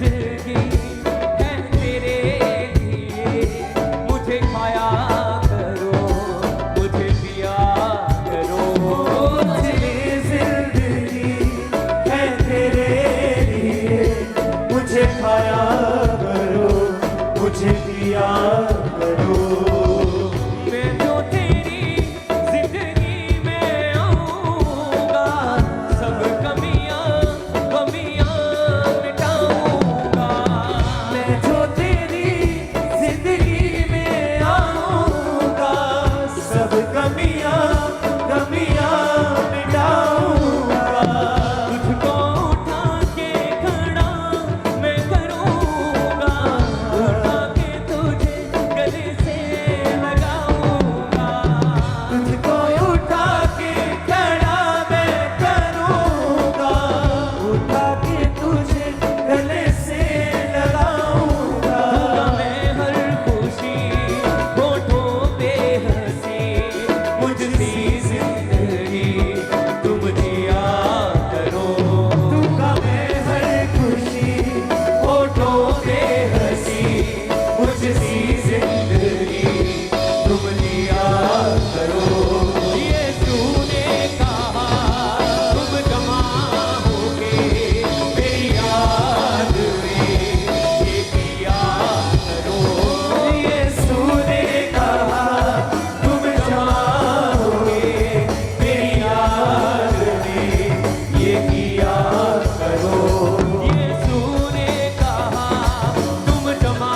जिंदगी है तेरे लिए, मुझे खाया करो, मुझे पिया करो। मुझे जिंदगी है तेरे लिए, मुझे खाया करो, मुझे पिया करो। मैं जो तेरी जिंदगी में आऊंगा, सब कमियां कमियां मिटाऊंगा। मैं जो तेरी जिंदगी में आऊंगा, सब कमियां कमियां मिटाऊंगा। तुझको उठा के खड़ा मैं करूंगा, उठा के तुझे गले से लगाऊंगा। तुझको उठा के खड़ा मैं करूंगा, उठा के तुझे गले से लगाऊंगा। दूंगा मैं हर खुशी होठों पे हंसी, मुझसी जिंदगी तुम जिया करो। दूंगा मैं हर खुशी होठों पे हंसी, मुझसी जिंदगी तुम लिया करो। ये तूने कहा तुम जमा होगे, मेरी याद में ये किया करो। ये तूने कहा तुम जमा होगे, मेरी याद में ये किया करो। ये तूने कहा तुम जमा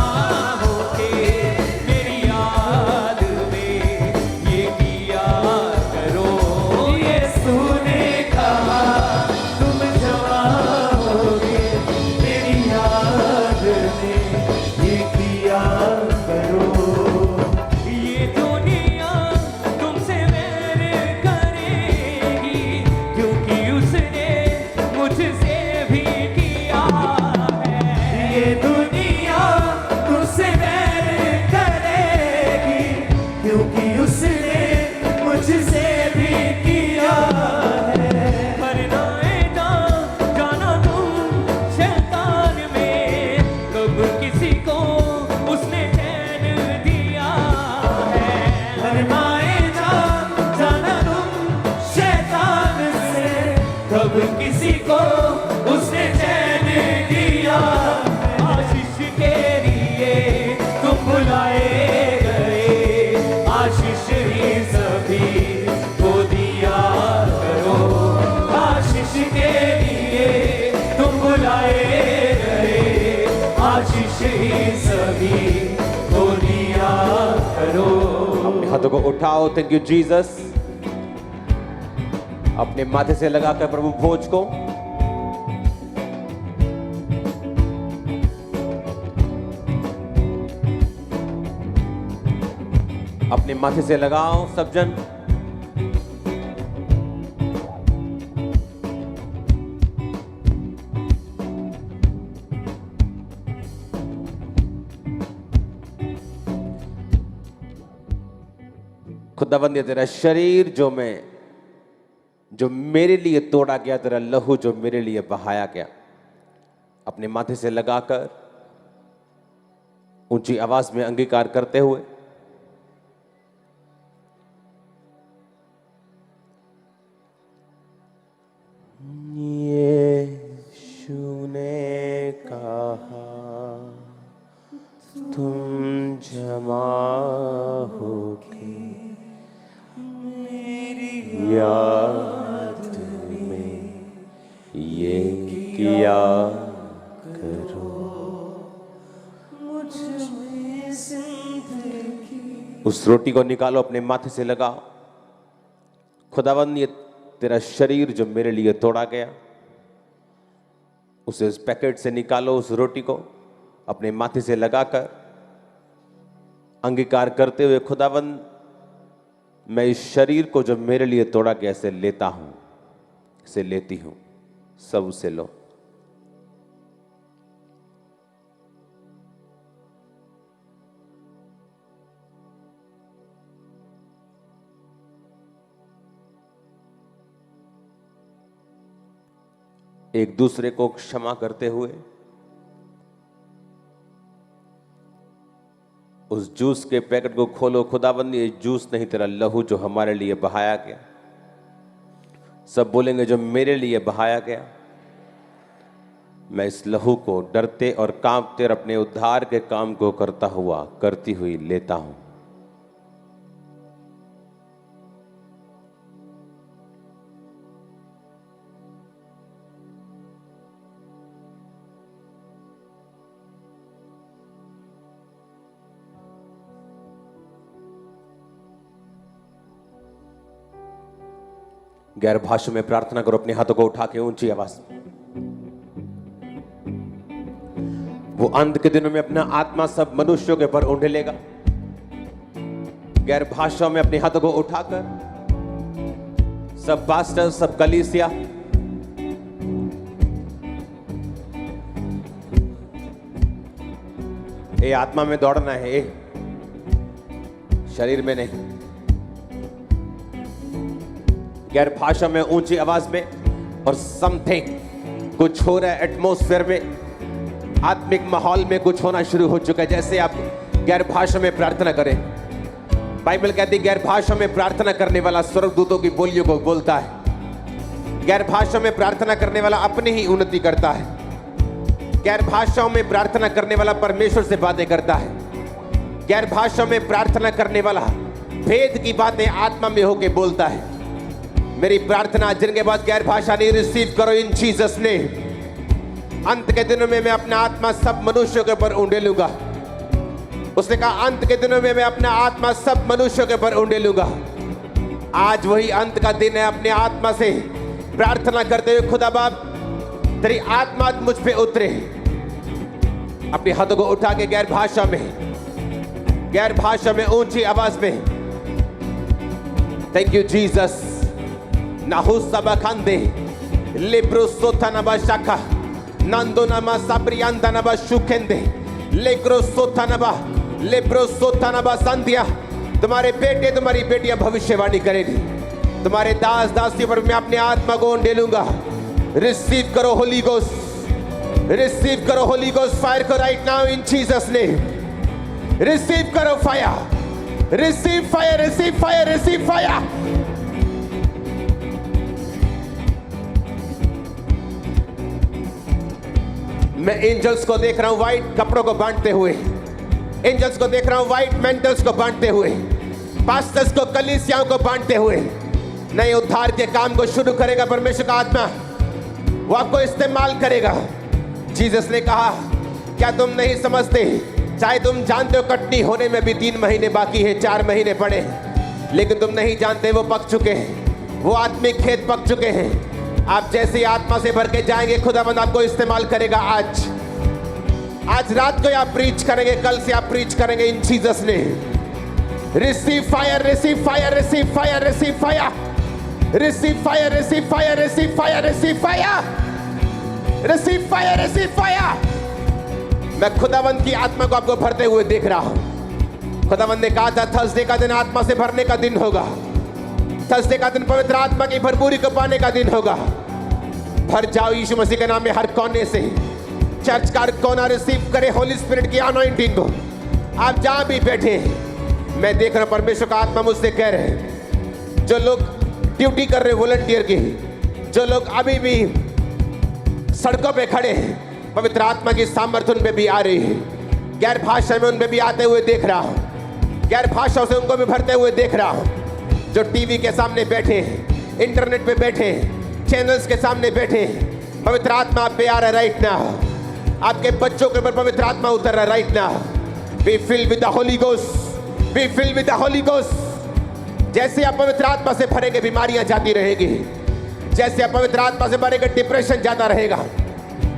होके, मेरी याद में ये किया करो। ये तूने कहा तुम जमा होगे, मेरी याद में ये किया करो। ये दुनिया तुमसे वैर करेगी, क्योंकि उसने मुझसे भी किया है। ये दुनिया तुझसे बैर करेगी, क्योंकि उसने मुझसे भी किया है। मरनाए ना जाना तुम शैतान में, कब किसी को उसने चैन दिया है। फरमाए ना जाना तुम शैतान से, कब किसी को उसने चैन दिया। आशीष के लिए तुम बुलाए गए, आशीष ही सभी को दिया करो। आशीष के लिए तुम बुलाए गए, आशीष ही सभी को दिया करो। अपने हाथों को उठाओ। Thank you Jesus. अपने माथे से लगाकर प्रभु भोज को अपने माथे से लगाओ सब जन। खुदावंद ये तेरा शरीर जो मेरे लिए तोड़ा गया, तेरा लहू जो मेरे लिए बहाया गया, अपने माथे से लगाकर ऊंची आवाज में अंगीकार करते हुए यीशु ने कहा तुम जमा होके मेरी याद में ये किया करो। उस रोटी को निकालो, अपने माथे से लगाओ। खुदावंद ये तेरा शरीर जो मेरे लिए तोड़ा गया, उसे उस पैकेट से निकालो। उस रोटी को अपने माथे से लगाकर अंगीकार करते हुए, खुदावंद मैं इस शरीर को जो मेरे लिए तोड़ा गया इसे लेता हूं, इसे लेती हूं। सब उसे लो। एक दूसरे को क्षमा करते हुए उस जूस के पैकेट को खोलो, खुदाबंद ये जूस नहीं तेरा लहू जो हमारे लिए बहाया गया। सब बोलेंगे जो मेरे लिए बहाया गया। मैं इस लहू को डरते और कांपते और अपने उद्धार के काम को करता हुआ करती हुई लेता हूं। गैर भाषा में प्रार्थना करो, अपने हाथों को उठा के ऊंची आवाज। वो अंत के दिनों में अपना आत्मा सब मनुष्यों के पर उंडेलेगा। गैर भाषा में अपने हाथों को उठाकर सब पास्टर, सब कलीसिया, ये आत्मा में दौड़ना है, ये शरीर में नहीं। गैर भाषा में ऊंची आवाज में, और समथिंग कुछ हो रहा है एटमॉस्फेयर में, आत्मिक माहौल में कुछ होना शुरू हो चुका है। जैसे आप गैर भाषा में प्रार्थना करें, बाइबल कहती है गैर भाषा में प्रार्थना करने वाला स्वर्गदूतों की बोलियों को बोलता है। गैर भाषा में प्रार्थना करने वाला अपनी ही उन्नति करता है। गैर भाषाओं में प्रार्थना करने वाला परमेश्वर से बातें करता है। गैर भाषा में प्रार्थना करने वाला भेद की बातें आत्मा में होके बोलता है। मेरी प्रार्थना जिनके पास गैर भाषा नहीं, रिसीव करो इन जीसस नेम। अंत के दिनों में मैं अपना आत्मा सब मनुष्यों के ऊपर उंडेलूंगा। उसने कहा अंत के दिनों में मैं अपना आत्मा सब मनुष्यों के ऊपर उंडेलूंगा। आज वही अंत का दिन है। अपने आत्मा से प्रार्थना करते हुए, खुदा बाप तेरी आत्मा मुझ पे उतरे। अपने हाथों को उठा के गैर भाषा में ऊंची आवाज में, थैंक यू जीसस। नाहुसबखंदे लिब्रोसोथनबा शाखा नंदोनमा साब्रियांदनबा शुकेंदे लेग्रोसोथनबा लिब्रोसोथनबा संध्या। तुम्हारे बेटे तुम्हारी बेटियां भविष्यवाणी करेगी। तुम्हारे दास दासी पर मैं अपने आत्मा को उंडेलूंगा। रिसीव करो होली गोस्ट, रिसीव करो होली गोस्ट फायर को right now in Jesus name. Receive करो fire, receive fire, receive fire, receive fire. मैं एंजल्स को देख रहा हूं व्हाइट कपड़ों को बांटते हुए। एंजल्स को देख रहा हूं व्हाइट मेंटल्स को बांटते हुए, पास्टर्स को, कलीसियाओं को बांटते हुए। नए उद्धार के काम को शुरू करेगा परमेश्वर का आत्मा, वो आपको इस्तेमाल करेगा। जीसस ने कहा क्या तुम नहीं समझते, चाहे तुम जानते हो कटनी होने में भी 3 महीने बाकी है, 4 महीने पड़े हैं, लेकिन तुम नहीं जानते वो पक चुके हैं, वो आत्मिक खेत पक चुके हैं। आप जैसे आत्मा से भर के जाएंगे, खुदाबंद आपको इस्तेमाल करेगा। आज रात को आप प्रीच करेंगे, कल से आप प्रीच करेंगे इन जीसस ने। Receive fire, receive fire, receive fire, receive fire, receive fire, receive fire, receive fire, receive fire, receive fire, receive fire. मैं खुदाबंद की आत्मा को आपको भरते हुए देख रहा हूं। खुदाबंद ने कहा था थर्सडे का दिन आत्मा से भरने का दिन होगा। थर्सडे का दिन पवित्र आत्मा की भरपूरी को पाने का दिन होगा। भर जाओ यीशु मसीह के नाम में। हर कोने से चर्च का हर कोना रिसीव करे होली स्पिरिट की अनॉइंटिंग को। आप जहां भी बैठे हैं, मैं देख रहा हूं परमेश्वर का आत्मा मुझसे कह रहे हैं, जो लोग ड्यूटी कर रहे हैं वॉलंटियर की, जो लोग अभी भी सड़कों पे खड़े हैं, पवित्र आत्मा की सामर्थ्य उन पे भी आ रही है। गैर भाषा में उन पे भी आते हुए देख रहा हूं। गैर भाषाओं से उनको भी भरते हुए देख रहा हूं। जो टीवी के सामने बैठे हैं, इंटरनेट पे बैठे हैं, चैनल्स के सामने बैठे हैं, पवित्र आत्मा आप पे आ रहा है राइट नाउ। आपके बच्चों के ऊपर पवित्र आत्मा उतर रहा है right now. B filled with the holy ghost, be filled with the holy ghost. जैसे आप पवित्र आत्मा से भरेंगे, बीमारियां जाती रहेगी। जैसे आप पवित्र आत्मा से भरेंगे, डिप्रेशन जाता रहेगा।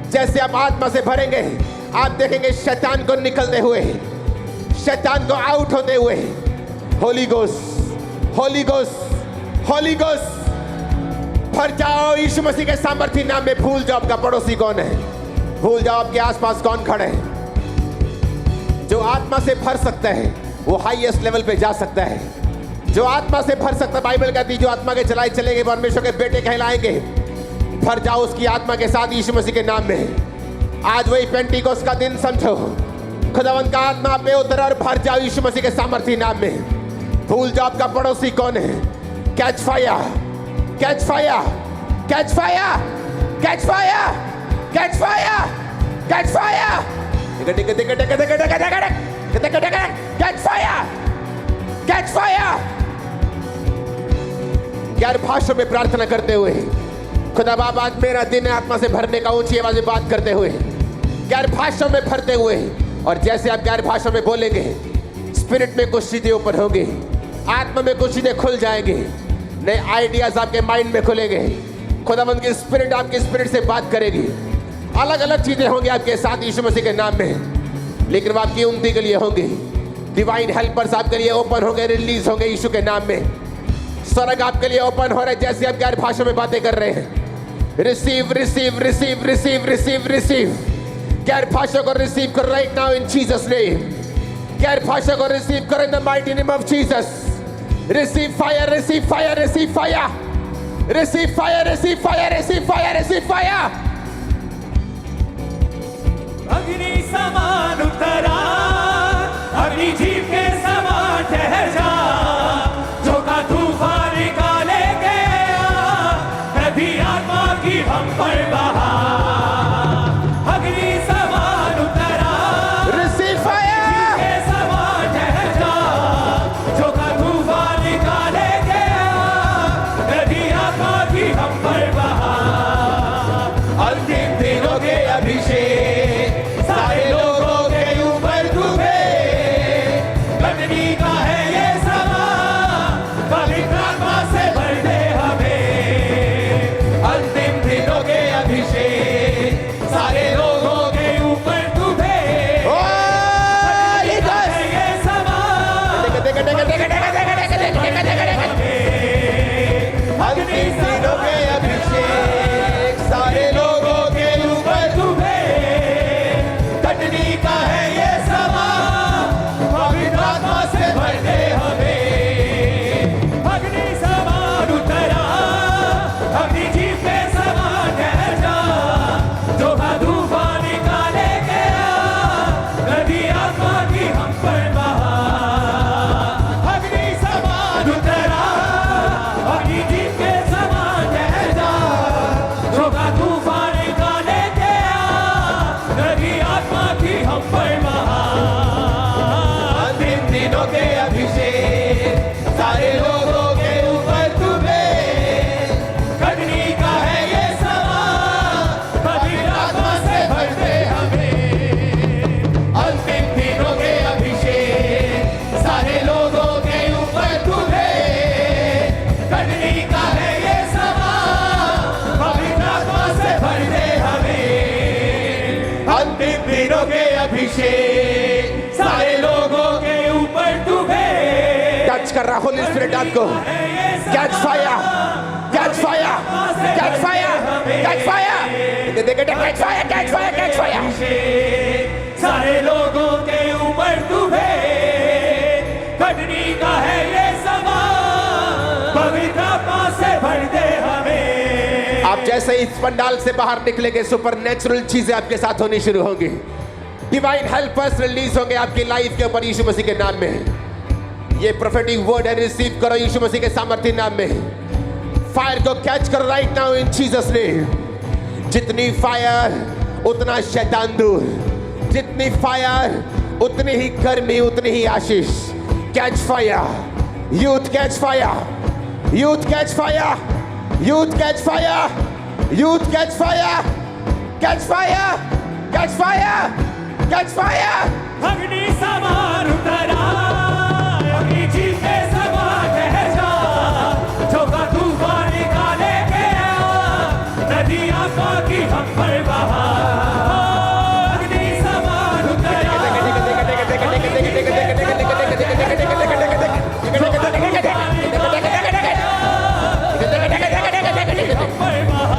जैसे आप आत्मा से भरेंगे, आप देखेंगे शैतान को निकलते हुए, शैतान को आउट होते हुए। Holi ghost, Holi ghost, Holi ghost. भर जाओ यीशु मसीह के सामर्थ्य नाम में। भूल जाओ आपका पड़ोसी कौन है, भूल जाओ आपके आसपास कौन खड़े हैं। जो आत्मा से भर सकता है वो हाईएस्ट लेवल पे जा सकता है। जो आत्मा से भर सकता है, बाइबल कहती है जो आत्मा के चलाए चलेंगे परमेश्वर के बेटे कहलाएंगे। भर जाओ उसकी आत्मा के साथ यीशु मसीह के नाम में। आज वही पेंटिकोस का दिन समझो। खुदावंद का आत्मा आप पे उतर और भर जाओ यीशु मसीह के सामर्थी नाम में। भूल जाओ आपका पड़ोसी कौन है। Catch fire, catch fire, catch fire, catch fire, catch fire, catch fire, catch fire, catch fire. गैर भाषा में प्रार्थना करते हुए खुदा बाप आज मेरा दिन है आत्मा से भरने का, ऊंची आवाज में बात करते हुए गैर भाषा में भरते हुए, और जैसे आप गैर भाषा में बोलेंगे स्पिरिट में कुछ चीजें ऊपर होंगी, आत्मा में कुछ चीजें खुल जाएंगे, नए आइडियाज आपके माइंड में खुलेंगे। खुदावंद की स्पिरिट आपके स्पिरिट से बात करेगी, अलग अलग चीजें होंगी आपके साथ यीशु मसीह के नाम में, लेकिन वो आपकी उन्नति के लिए होंगी। डिवाइन हेल्पर्स आपके लिए ओपन होंगे, रिलीज होंगे यीशु के नाम में। स्वर्ग आपके लिए ओपन हो रहा है जैसे आप गैर भाषा में बातें कर रहे हैं। Receive receive receive receive receive receive. गैर भाषा को रिसीव करो right now in Jesus name. गैर भाषा को रिसीव करो in the mighty name of Jesus. Receive fire, receive fire, receive fire, receive fire, receive fire, receive fire, receive fire. अग्नि समान उतरा, अग्नि जीव के समान ठहर जा, झोंका तूफान निकाले गया, नदी आत्मा की हम पर बहा। अग्नि समान उतरा, रिसीव फायर, के समान ठहर जा, झोंका तूफान निकाले गया, नदी आत्मा की हम पर बहा। अंतिम दिनों के अभिषेक सारे लोगों के ऊपर डूबे, कटनी का है ये समा, पवित्र आत्मा से भर दे हमें। अंतिम दिनों के अभिषेक सारे लोगों के ऊपर डूबे, Holy Ghost। है ये समा, अंतिम दिनों के अभिषेक सारे लोगों के ऊपर डूबे, कटनी का है ये समा, पवित्र आत्मा से भर दे हमें। अग्नि समान उतरा, अग्नि जीव के समान ठहर जा, झोंका तूफान निकाले गया, नदी आत्मा की हम पर बहा। अग्नि समान उतरा, अग्नि जीव के समान ठहर जा, झोंका तूफान निकाले गया, नदी आत्मा की हम पर बहा। अंतिम दिनों के अभिषेक सारे लोगों के ऊपर डूबे, कटनी का है ये समा, पवित्र आत्मा से भर दे हमें। अंतिम दिनों के अभिषेक सारे लोगों के ऊपर डूबे, कटनी का है ये समा, पवित्र आत्मा से भर दे हमें। अंतिम दिनों के अभिषेक सारे लोगों के ऊपर डूबे, टच कर रहा होली स्पिरिट आपको। Catch fire, catch fire, catch fire, catch fire, catch fire, catch fire, catch fire. सारे लोगों के ऊपर डूबे, कटनी का है ये समा, पवित्र आत्मा से भर दे हमें। आप जैसे इस पंडाल से बाहर निकलेंगे सुपरनैचुरल चीजें आपके साथ होनी शुरू होंगी। डिवाइन हेल्पर्स रिलीज होंगे आपकी लाइफ के ऊपर यीशु मसीह के नाम में। ये प्रोफेटिक वर्ड है, रिसीव करो यीशु मसीह के सामर्थ्य नाम में। फायर को कैच करो right now in Jesus name. जितनी फायर उतना शैतान दूर, जितनी फायर उतनी ही गर्मी, उतनी ही आशीष। Catch fire, youth catch fire, youth catch fire, youth catch fire, youth catch fire, catch fire, catch fire, catch fire. अग्नि समान उतरा, अग्नि जीव के समान ठहर जा, झोंका तूफान निकाले गया, नदी आत्मा की हम पर बहा। अग्नि समान उतरा, हम पर बहा।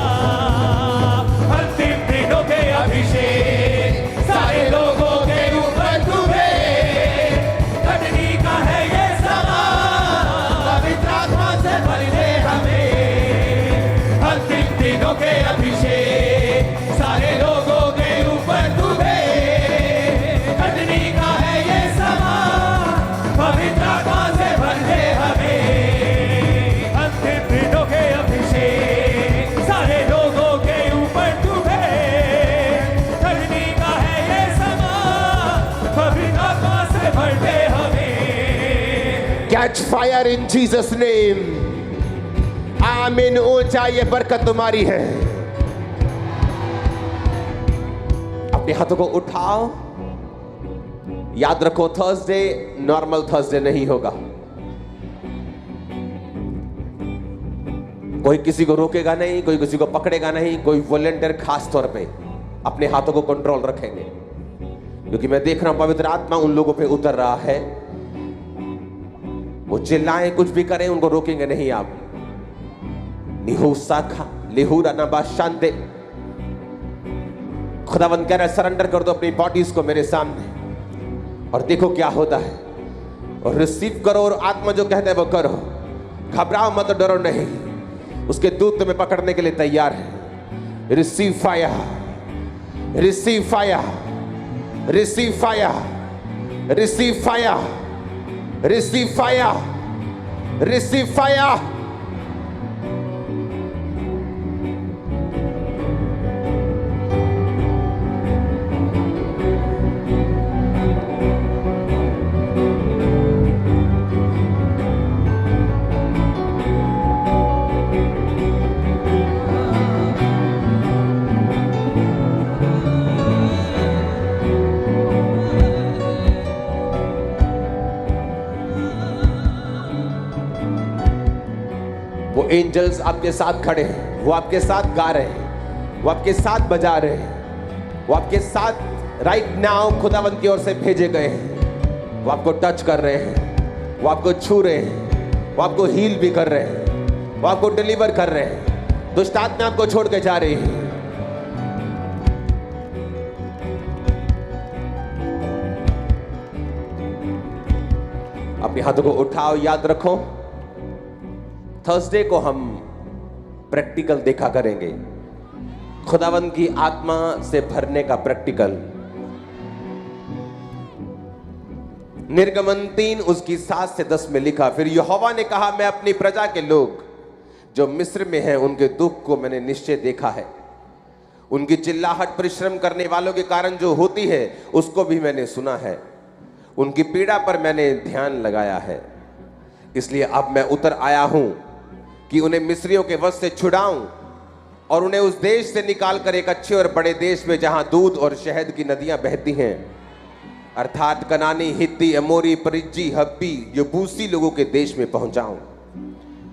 अंतिम दिनों के अभिषेक सारे लोगों के ऊपर catch fire in Jesus name. आमीन। ऊंचा ये बरकत तुम्हारी है। अपने हाथों को उठाओ। याद रखो, थर्सडे नॉर्मल थर्सडे नहीं होगा। कोई किसी को रोकेगा नहीं, कोई किसी को पकड़ेगा नहीं, कोई वॉलंटियर खास तौर पे अपने हाथों को कंट्रोल रखेंगे, क्योंकि मैं देख रहा हूं पवित्र आत्मा उन लोगों पे उतर रहा है। वो चिल्लाएं, कुछ भी करें, उनको रोकेंगे नहीं आप। निहुसाखा लिहुरा नबा शांते। खुदावंद कह रहा है, सरेंडर कर दो अपनी बॉडीज को मेरे सामने और देखो क्या होता है, और रिसीव करो, और आत्मा जो कहता है वो करो। घबराओ मत, डरो नहीं, उसके दूत तुम्हें पकड़ने के लिए तैयार है। Receive fire, receive fire, receive fire, receive fire, receive fire, receive fire. Angels आपके साथ खड़े हैं, वो आपके साथ गा रहे हैं, वो आपके साथ बजा रहे हैं, वो आपके साथ राइट नाउ खुदावंद की ओर से भेजे गए हैं। वो आपको टच कर रहे हैं, वो आपको छू रहे हैं, वो आपको हील भी कर रहे हैं, वो आपको डिलीवर कर रहे हैं। दुष्ट आत्मा आपको छोड़ के जा रही है। अपने हाथों को उठाओ। याद रखो, थर्सडे को हम प्रैक्टिकल देखा करेंगे, खुदावंद की आत्मा से भरने का प्रैक्टिकल। निर्गमन 3 उसकी 7 से 10 में लिखा, फिर यहोवा ने कहा, मैं अपनी प्रजा के लोग जो मिस्र में हैं उनके दुख को मैंने निश्चय देखा है। उनकी चिल्लाहट परिश्रम करने वालों के कारण जो होती है उसको भी मैंने सुना है। उनकी पीड़ा पर मैंने ध्यान लगाया है। इसलिए अब मैं उतर आया हूं कि उन्हें मिस्रियों के वश से छुड़ाऊं और उन्हें उस देश से निकालकर एक अच्छे और बड़े देश में, जहां दूध और शहद की नदियां बहती हैं, अर्थात कनानी, हित्ती, अमोरी, परिज्जी, हब्बी, यबूसी लोगों के देश में पहुंचाऊं।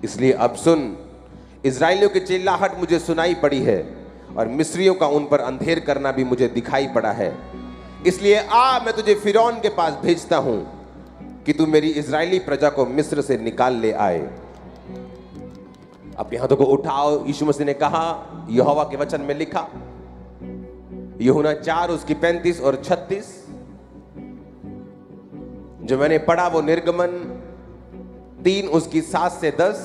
इसलिए अब सुन, इजराइलियों की चिल्लाहट मुझे सुनाई पड़ी है और मिस्रियों का उन पर अंधेर करना भी मुझे दिखाई पड़ा है। इसलिए आ, मैं तुझे फिरौन के पास भेजता हूं कि तू मेरी इजरायली प्रजा को मिस्र से निकाल ले आए। अपने हाथों को उठाओ। यीशु मसीह ने कहा, यहोवा के वचन में लिखा, यूहन्ना 4 उसकी 35 और 36, जो मैंने पढ़ा वो निर्गमन 3 उसकी 7 से 10।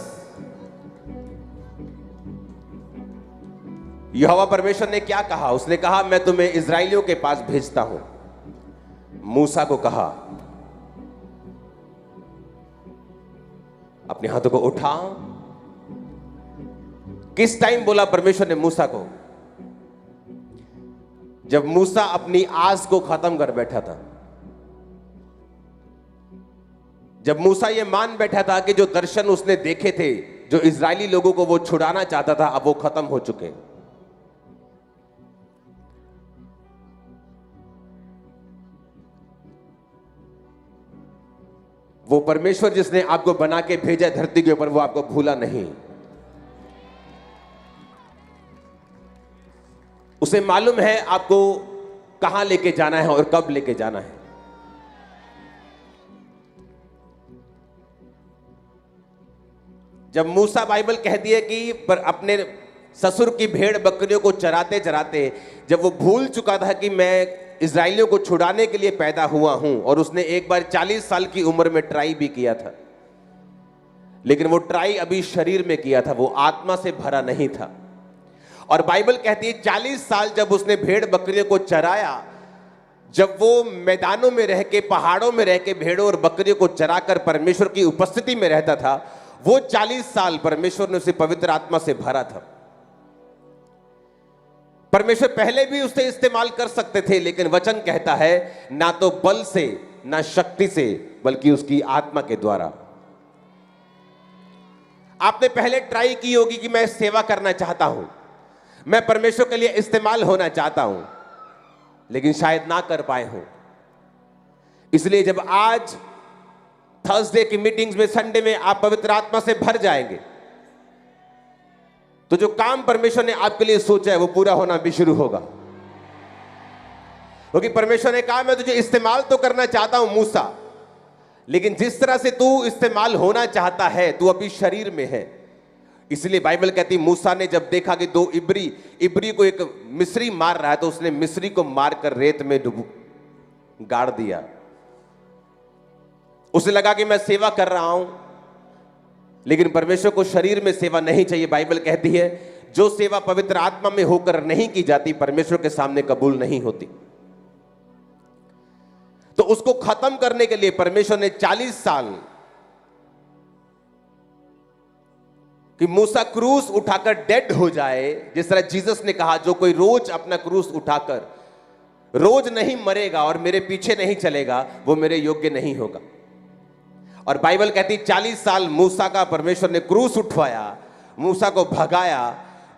यहोवा परमेश्वर ने क्या कहा? उसने कहा, मैं तुम्हें इजराइलियों के पास भेजता हूं। मूसा को कहा। अपने हाथों को उठाओ। किस टाइम बोला परमेश्वर ने मूसा को? जब मूसा अपनी आस को खत्म कर बैठा था, जब मूसा ये मान बैठा था कि जो दर्शन उसने देखे थे, जो इजरायली लोगों को वो छुड़ाना चाहता था, अब वो खत्म हो चुके हैं। वो परमेश्वर जिसने आपको बना के भेजा धरती के ऊपर, वो आपको भूला नहीं। उसे मालूम है आपको कहां लेके जाना है और कब लेके जाना है। जब मूसा, बाइबल कहती है कि पर अपने ससुर की भेड़ बकरियों को चराते चराते जब वो भूल चुका था कि मैं इजराइलियों को छुड़ाने के लिए पैदा हुआ हूं, और उसने एक बार 40 साल की उम्र में ट्राई भी किया था, लेकिन वो ट्राई अभी शरीर में किया था, वो आत्मा से भरा नहीं था। और बाइबल कहती है 40 साल जब उसने भेड़ बकरियों को चराया, जब वो मैदानों में रह के, पहाड़ों में रह के भेड़ों और बकरियों को चराकर परमेश्वर की उपस्थिति में रहता था, वो 40 साल परमेश्वर ने उसे पवित्र आत्मा से भरा था। परमेश्वर पहले भी उसे इस्तेमाल कर सकते थे, लेकिन वचन कहता है ना तो बल से ना शक्ति से, बल्कि उसकी आत्मा के द्वारा। आपने पहले ट्राई की होगी कि मैं सेवा करना चाहता हूं, मैं परमेश्वर के लिए इस्तेमाल होना चाहता हूं, लेकिन शायद ना कर पाए हो। इसलिए जब आज थर्सडे की मीटिंग्स में, संडे में आप पवित्र आत्मा से भर जाएंगे, तो जो काम परमेश्वर ने आपके लिए सोचा है वो पूरा होना भी शुरू होगा। क्योंकि परमेश्वर ने कहा मैं तुझे इस्तेमाल तो करना चाहता हूं मूसा, लेकिन जिस तरह से तू इस्तेमाल होना चाहता है तू अभी शरीर में है। इसलिए बाइबल कहती मूसा ने जब देखा कि दो इब्री को एक मिस्री मार रहा है, तो उसने मिस्री को मारकर रेत में गाड़ दिया। उसे लगा कि मैं सेवा कर रहा हूं, लेकिन परमेश्वर को शरीर में सेवा नहीं चाहिए। बाइबल कहती है जो सेवा पवित्र आत्मा में होकर नहीं की जाती परमेश्वर के सामने कबूल नहीं होती। तो उसको खत्म करने के लिए परमेश्वर ने 40 साल कि मूसा क्रूस उठाकर डेड हो जाए, जिस तरह जीसस ने कहा जो कोई रोज अपना क्रूस उठाकर रोज नहीं मरेगा और मेरे पीछे नहीं चलेगा वो मेरे योग्य नहीं होगा। और बाइबल कहती 40 साल मूसा का परमेश्वर ने क्रूस उठवाया, मूसा को भगाया,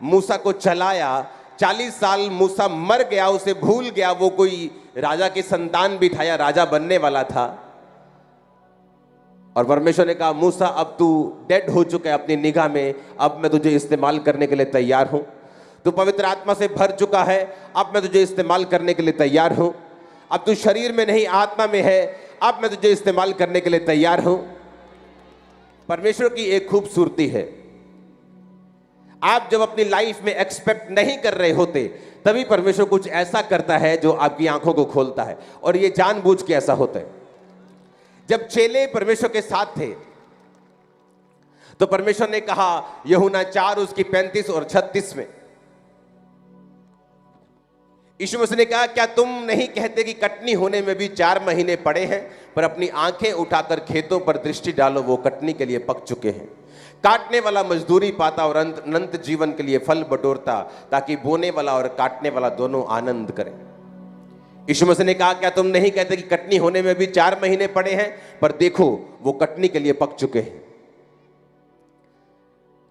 मूसा को चलाया। 40 साल मूसा मर गया, उसे भूल गया, वो कोई राजा की संतान भी था या राजा बनने वाला था। और परमेश्वर ने कहा मूसा अब तू डेड हो चुका है अपनी निगाह में, अब मैं तुझे इस्तेमाल करने के लिए तैयार हूं। तू पवित्र आत्मा से भर चुका है, अब मैं तुझे इस्तेमाल करने के लिए तैयार हूं। अब तू शरीर में नहीं आत्मा में है, अब मैं तुझे इस्तेमाल करने के लिए तैयार हूं। परमेश्वर की एक खूबसूरती है, आप जब अपनी लाइफ में एक्सपेक्ट नहीं कर रहे होते तभी परमेश्वर कुछ ऐसा करता है जो आपकी आंखों को खोलता है। और ये जानबूझ के ऐसा होता है। जब चेले परमेश्वर के साथ थे तो परमेश्वर ने कहा यूहन्ना 4 उसकी 35 और 36 में, यीशु मसीह ने कहा क्या तुम नहीं कहते कि कटनी होने में भी 4 महीने पड़े हैं, पर अपनी आंखें उठाकर खेतों पर दृष्टि डालो, वो कटनी के लिए पक चुके हैं। काटने वाला मजदूरी पाता और अनंत जीवन के लिए फल बटोरता, ताकि बोने वाला और काटने वाला दोनों आनंद करें। यीशु मसीह ने कहा क्या तुम नहीं कहते कि कटनी होने में भी 4 महीने पड़े हैं, पर देखो वो कटनी के लिए पक चुके हैं।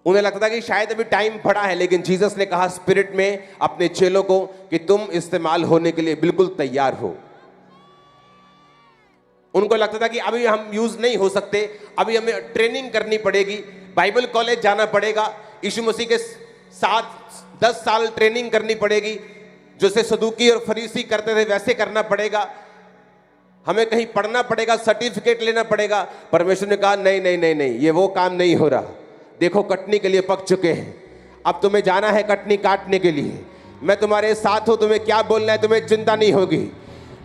उन्हें लगता था कि शायद अभी टाइम पड़ा है, लेकिन जीसस ने कहा स्पिरिट में अपने चेलों को कि तुम इस्तेमाल होने के लिए बिल्कुल तैयार हो। उनको लगता था कि अभी हम यूज नहीं हो सकते, अभी हमें ट्रेनिंग करनी पड़ेगी, बाइबल कॉलेज जाना पड़ेगा, यीशु मसीह के साथ 10 साल ट्रेनिंग करनी पड़ेगी, जैसे सदूकी और फरीसी करते थे वैसे करना पड़ेगा, हमें कहीं पढ़ना पड़ेगा, सर्टिफिकेट लेना पड़ेगा। परमेश्वर ने कहा नहीं नहीं नहीं नहीं, ये वो काम नहीं हो रहा। देखो कटनी के लिए पक चुके हैं, अब तुम्हें जाना है कटनी काटने के लिए। मैं तुम्हारे साथ हूं, तुम्हें क्या बोलना है तुम्हें चिंता नहीं होगी।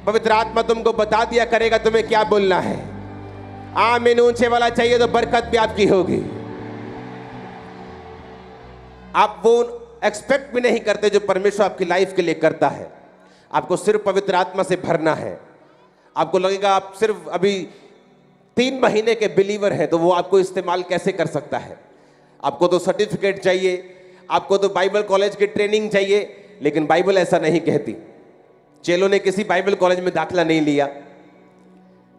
पवित्र आत्मा तुमको बता दिया करेगा तुम्हें क्या बोलना है। आमीन ऊंचे वाला चाहिए तो बरकत भी आपकी होगी। आप वो एक्सपेक्ट भी नहीं करते जो परमेश्वर आपकी लाइफ के लिए करता है। आपको सिर्फ पवित्र आत्मा से भरना है। आपको लगेगा आप सिर्फ अभी 3 महीने के बिलीवर हैं, तो वो आपको इस्तेमाल कैसे कर सकता है। आपको तो सर्टिफिकेट चाहिए, आपको तो बाइबल कॉलेज की ट्रेनिंग चाहिए, लेकिन बाइबल ऐसा नहीं कहती। चेलों ने किसी बाइबल कॉलेज में दाखिला नहीं लिया।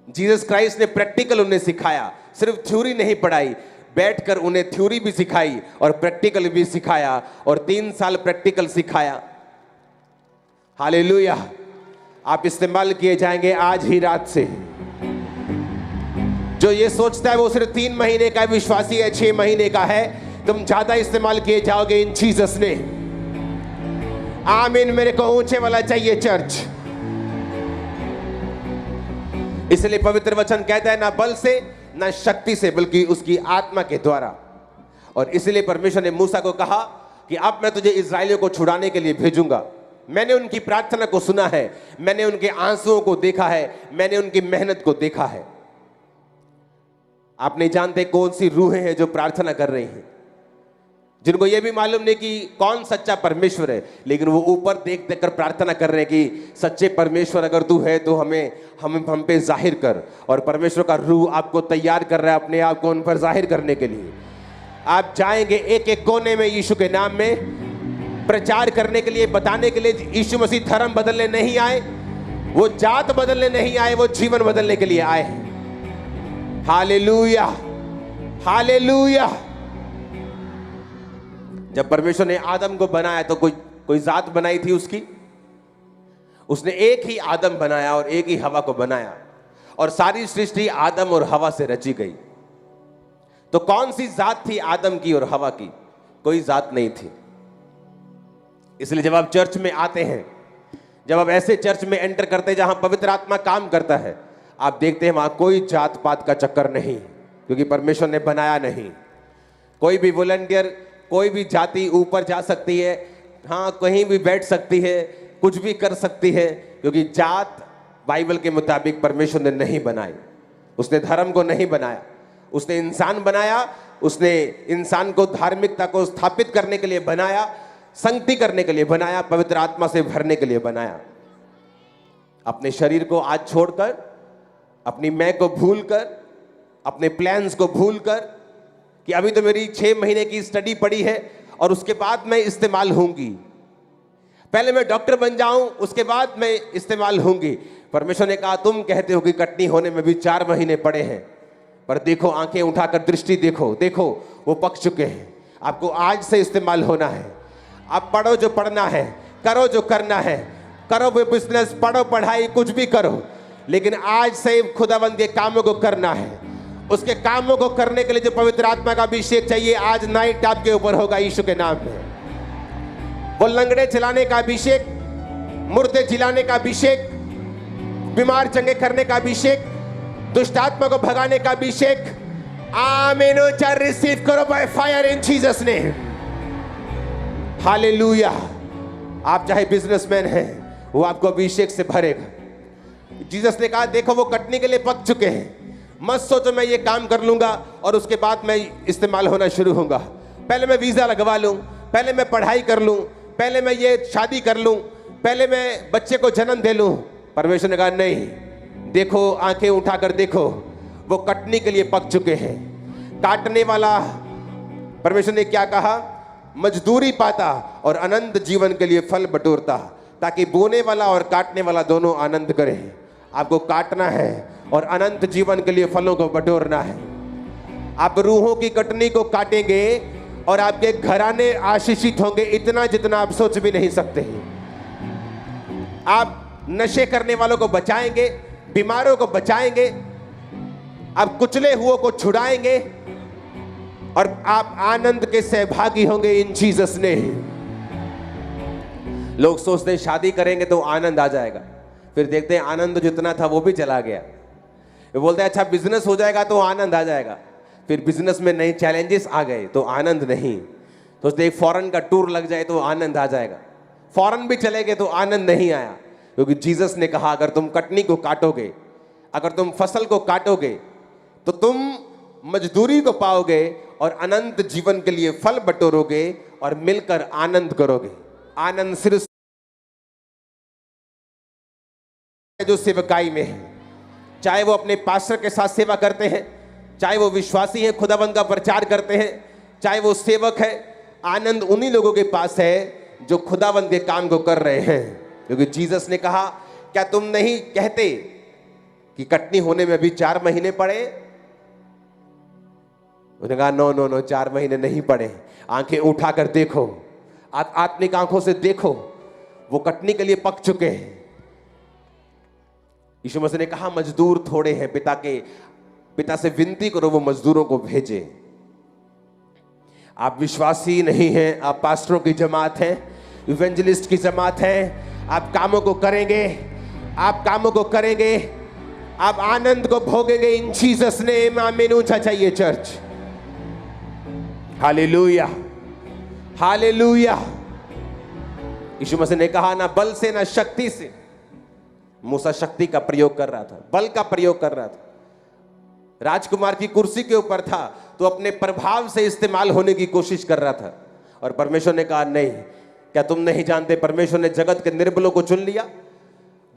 जीसस क्राइस्ट ने प्रैक्टिकल उन्हें सिखाया, सिर्फ थ्योरी नहीं पढ़ाई, बैठकर उन्हें थ्योरी भी सिखाई और प्रैक्टिकल भी सिखाया, और 3 साल प्रैक्टिकल सिखाया। हालेलुया। आप इस्तेमाल किए जाएंगे आज ही रात से। जो ये सोचता है वो सिर्फ 3 महीने का विश्वासी है, 6 महीने का है, तुम ज्यादा इस्तेमाल किए जाओगे इन जीसस ने। आमीन। मेरे को ऊंचे वाला चाहिए चर्च। इसलिए पवित्र वचन कहता है ना बल से ना शक्ति से, बल्कि उसकी आत्मा के द्वारा। और इसलिए परमेश्वर ने मूसा को कहा कि अब मैं तुझे इस्राएलियों को छुड़ाने के लिए भेजूंगा। मैंने उनकी प्रार्थना को सुना है, मैंने उनके आंसुओं को देखा है, मैंने उनकी मेहनत को देखा है। आप नहीं जानते कौन सी रूहें हैं जो प्रार्थना कर रही हैं, जिनको यह भी मालूम नहीं कि कौन सच्चा परमेश्वर है, लेकिन वो ऊपर देख देख कर प्रार्थना कर रहे हैं कि सच्चे परमेश्वर अगर तू है तो हम पे जाहिर कर। और परमेश्वर का रूह आपको तैयार कर रहा है अपने आप को उन पर जाहिर करने के लिए। आप जाएंगे एक एक कोने में यीशु के नाम में प्रचार करने के लिए, बताने के लिए यीशु मसीह धर्म बदलने नहीं आए, वो जात बदलने नहीं आए, वो जीवन बदलने के लिए आए हैं। Hallelujah, hallelujah. जब परमेश्वर ने आदम को बनाया तो कोई जात बनाई थी उसकी? उसने एक ही आदम बनाया और एक ही हवा को बनाया, और सारी सृष्टि आदम और हवा से रची गई। तो कौन सी जात थी आदम की और हवा की? कोई जात नहीं थी। इसलिए जब आप चर्च में आते हैं, जब आप ऐसे चर्च में एंटर करते हैं जहां पवित्र आत्मा काम करता है, आप देखते हैं वहां कोई जात पात का चक्कर नहीं, क्योंकि परमेश्वर ने बनाया नहीं। कोई भी वॉलंटियर, कोई भी जाति ऊपर जा सकती है, हाँ कहीं भी बैठ सकती है, कुछ भी कर सकती है, क्योंकि जात बाइबल के मुताबिक परमेश्वर ने नहीं बनाई। उसने धर्म को नहीं बनाया, उसने इंसान बनाया। उसने इंसान को धार्मिकता को स्थापित करने के लिए बनाया, संगति करने के लिए बनाया, पवित्र आत्मा से भरने के लिए बनाया। अपने शरीर को आज छोड़कर, अपनी मैं को भूलकर, अपने प्लान्स को भूलकर कि अभी तो मेरी 6 महीने की स्टडी पड़ी है और उसके बाद मैं इस्तेमाल होंगी, पहले मैं डॉक्टर बन जाऊं उसके बाद मैं इस्तेमाल होंगी। परमेश्वर ने कहा तुम कहते हो कि कटनी होने में भी 4 महीने पड़े हैं, पर देखो आंखें उठाकर दृष्टि देखो, देखो वो पक चुके हैं। आपको आज से इस्तेमाल होना है। आप पढ़ो जो पढ़ना है, करो जो करना है, करो वो बिजनेस, पढ़ो पढ़ाई, कुछ भी करो, लेकिन आज से खुदावंद के कामों को करना है। उसके कामों को करने के लिए जो पवित्र आत्मा का अभिषेक चाहिए, आज नाइट आपके ऊपर होगा यीशु के नाम में। वो लंगड़े चलाने का अभिषेक, मुर्दे जिलाने का अभिषेक, बीमार चंगे करने का अभिषेक, दुष्ट आत्मा को भगाने का अभिषेक, आमीन। रिसीव करो by fire in Jesus name. Hallelujah. आप चाहे बिजनेसमैन हैं, वो आपको अभिषेक से भरेगा। जीसस ने कहा देखो वो कटने के लिए पक चुके हैं, मत सोचो मैं ये काम कर लूंगा और उसके बाद मैं इस्तेमाल होना शुरू होऊंगा। पहले मैं वीजा लगवा लूं, पहले मैं पढ़ाई कर लूं, पहले मैं ये शादी कर लूं, पहले मैं बच्चे को जन्म दे लूं। परमेश्वर ने कहा नहीं, देखो आंखें उठाकर देखो, वो कटने के लिए पक चुके हैं। काटने वाला, परमेश्वर ने क्या कहा, मजदूरी पाता और अनंत जीवन के लिए फल बटोरता, ताकि बोने वाला और काटने वाला दोनों आनंद करें। आपको काटना है और अनंत जीवन के लिए फलों को बटोरना है। आप रूहों की कटनी को काटेंगे और आपके घराने आशीषित होंगे, इतना जितना आप सोच भी नहीं सकते। आप नशे करने वालों को बचाएंगे, बीमारों को बचाएंगे, आप कुचले हुओं को छुड़ाएंगे और आप आनंद के सहभागी होंगे इन जीसस ने। लोग सोचते हैं शादी करेंगे तो आनंद आ जाएगा, फिर देखते हैं आनंद जितना था वो भी चला गया। वे बोलते हैं अच्छा बिजनेस हो जाएगा तो आनंद आ जाएगा, फिर बिजनेस में नए चैलेंजेस आ गए तो आनंद नहीं। सोचते एक फॉरेन का टूर लग जाए तो आनंद आ जाएगा, फॉरेन भी चले गए तो आनंद नहीं आया, क्योंकि जीसस ने कहा अगर तुम कटनी को काटोगे, अगर तुम फसल को काटोगे तो तुम मजदूरी को पाओगे और अनंत जीवन के लिए फल बटोरोगे और मिलकर आनंद करोगे। आनंद सिर्फ जो सेवकाई में है, चाहे वो अपने पास्टर के साथ सेवा करते हैं, चाहे वो विश्वासी हैं, खुदाबंद का प्रचार करते हैं, चाहे वो सेवक है, आनंद उन्हीं लोगों के पास है जो खुदाबंद के काम को कर रहे हैं। क्योंकि जीसस ने कहा क्या तुम नहीं कहते कि कटनी होने में अभी 4 महीने पड़े? उन्होंने कहा नो नो नो, 4 महीने नहीं पड़े। आंखें उठाकर देखो, आत्मिक आंखों से देखो, वो कटनी के लिए पक चुके हैं। यीशु मसीह ने कहा मजदूर थोड़े हैं, पिता से विनती करो वो मजदूरों को भेजे। आप विश्वासी नहीं हैं, आप पास्टरों की जमात हैं, इवेंजलिस्ट की जमात हैं, आप कामों को करेंगे, आप कामों को करेंगे, आप आनंद को भोगेंगे इन जीसस नेम। आमीन। ऊंचा चाहिए चर्च। Hallelujah, hallelujah. यीशु मसीह ने कहा ना बल से ना शक्ति से। मूसा शक्ति का प्रयोग कर रहा था, बल का प्रयोग कर रहा था, राजकुमार की कुर्सी के ऊपर था तो अपने प्रभाव से इस्तेमाल होने की कोशिश कर रहा था। और परमेश्वर ने कहा नहीं, क्या तुम नहीं जानते परमेश्वर ने जगत के निर्बलों को चुन लिया,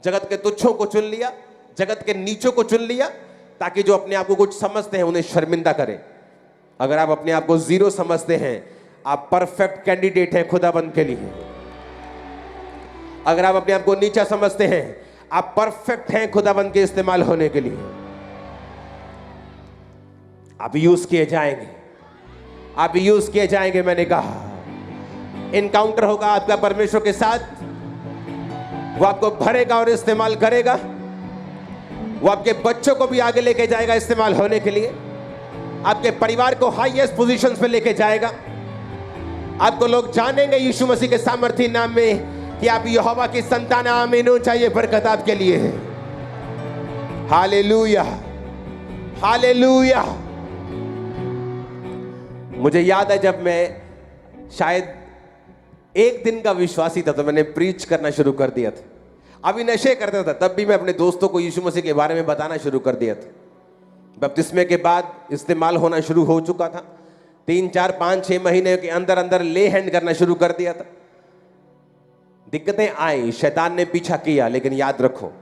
जगत के तुच्छों को चुन लिया, जगत के नीचों को चुन लिया, ताकि जो अपने आप को कुछ समझते हैं उन्हें शर्मिंदा करें। अगर आप अपने आप को जीरो समझते हैं, आप परफेक्ट कैंडिडेट हैं खुदाबंद के लिए। अगर आप अपने आप को नीचा समझते हैं, आप परफेक्ट हैं खुदाबंद के इस्तेमाल होने के लिए। आप यूज किए जाएंगे, आप यूज किए जाएंगे। मैंने कहा इनकाउंटर होगा आपका परमेश्वर के साथ। वो आपको भरेगा और इस्तेमाल करेगा। वो आपके बच्चों को भी आगे लेके जाएगा इस्तेमाल होने के लिए। आपके परिवार को हाईएस्ट पोजीशंस पे लेके जाएगा। आपको लोग जानेंगे यीशु मसीह के सामर्थी नाम में कि आप यहोवा की संतान। आमीन। चाहिए बरकत आपके लिए है। Hallelujah, hallelujah. मुझे याद है जब मैं शायद एक दिन का विश्वासी था तो मैंने प्रीच करना शुरू कर दिया था। अभी नशे करता था तब भी मैं अपने दोस्तों को यीशु मसीह के बारे में बताना शुरू कर दिया था। बपतिस्मे के बाद इस्तेमाल होना शुरू हो चुका था। 3, 4, 5, 6 महीने के अंदर अंदर ले हैंड करना शुरू कर दिया था। दिक्कतें आई, शैतान ने पीछा किया, लेकिन याद रखो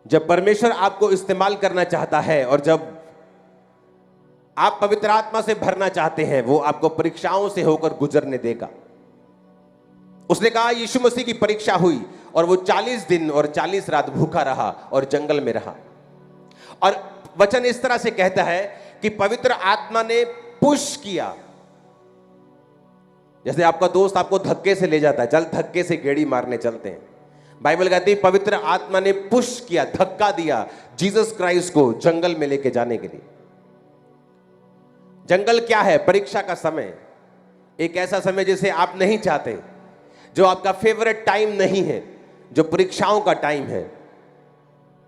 जब परमेश्वर आपको इस्तेमाल करना चाहता है और जब आप पवित्र आत्मा से भरना चाहते हैं, वो आपको परीक्षाओं से होकर गुजरने देगा। उसने कहा यीशु मसीह की परीक्षा हुई और वो 40 दिन और 40 रात भूखा रहा और जंगल में रहा। और वचन इस तरह से कहता है कि पवित्र आत्मा ने पुश किया। जैसे आपका दोस्त आपको धक्के से ले जाता है, चल धक्के से गेड़ी मारने चलते हैं। बाइबल कहती है पवित्र आत्मा ने पुश किया, धक्का दिया जीसस क्राइस्ट को जंगल में लेके जाने के लिए। जंगल क्या है? परीक्षा का समय। एक ऐसा समय जिसे आप नहीं चाहते, जो आपका फेवरेट टाइम नहीं है, जो परीक्षाओं का टाइम है,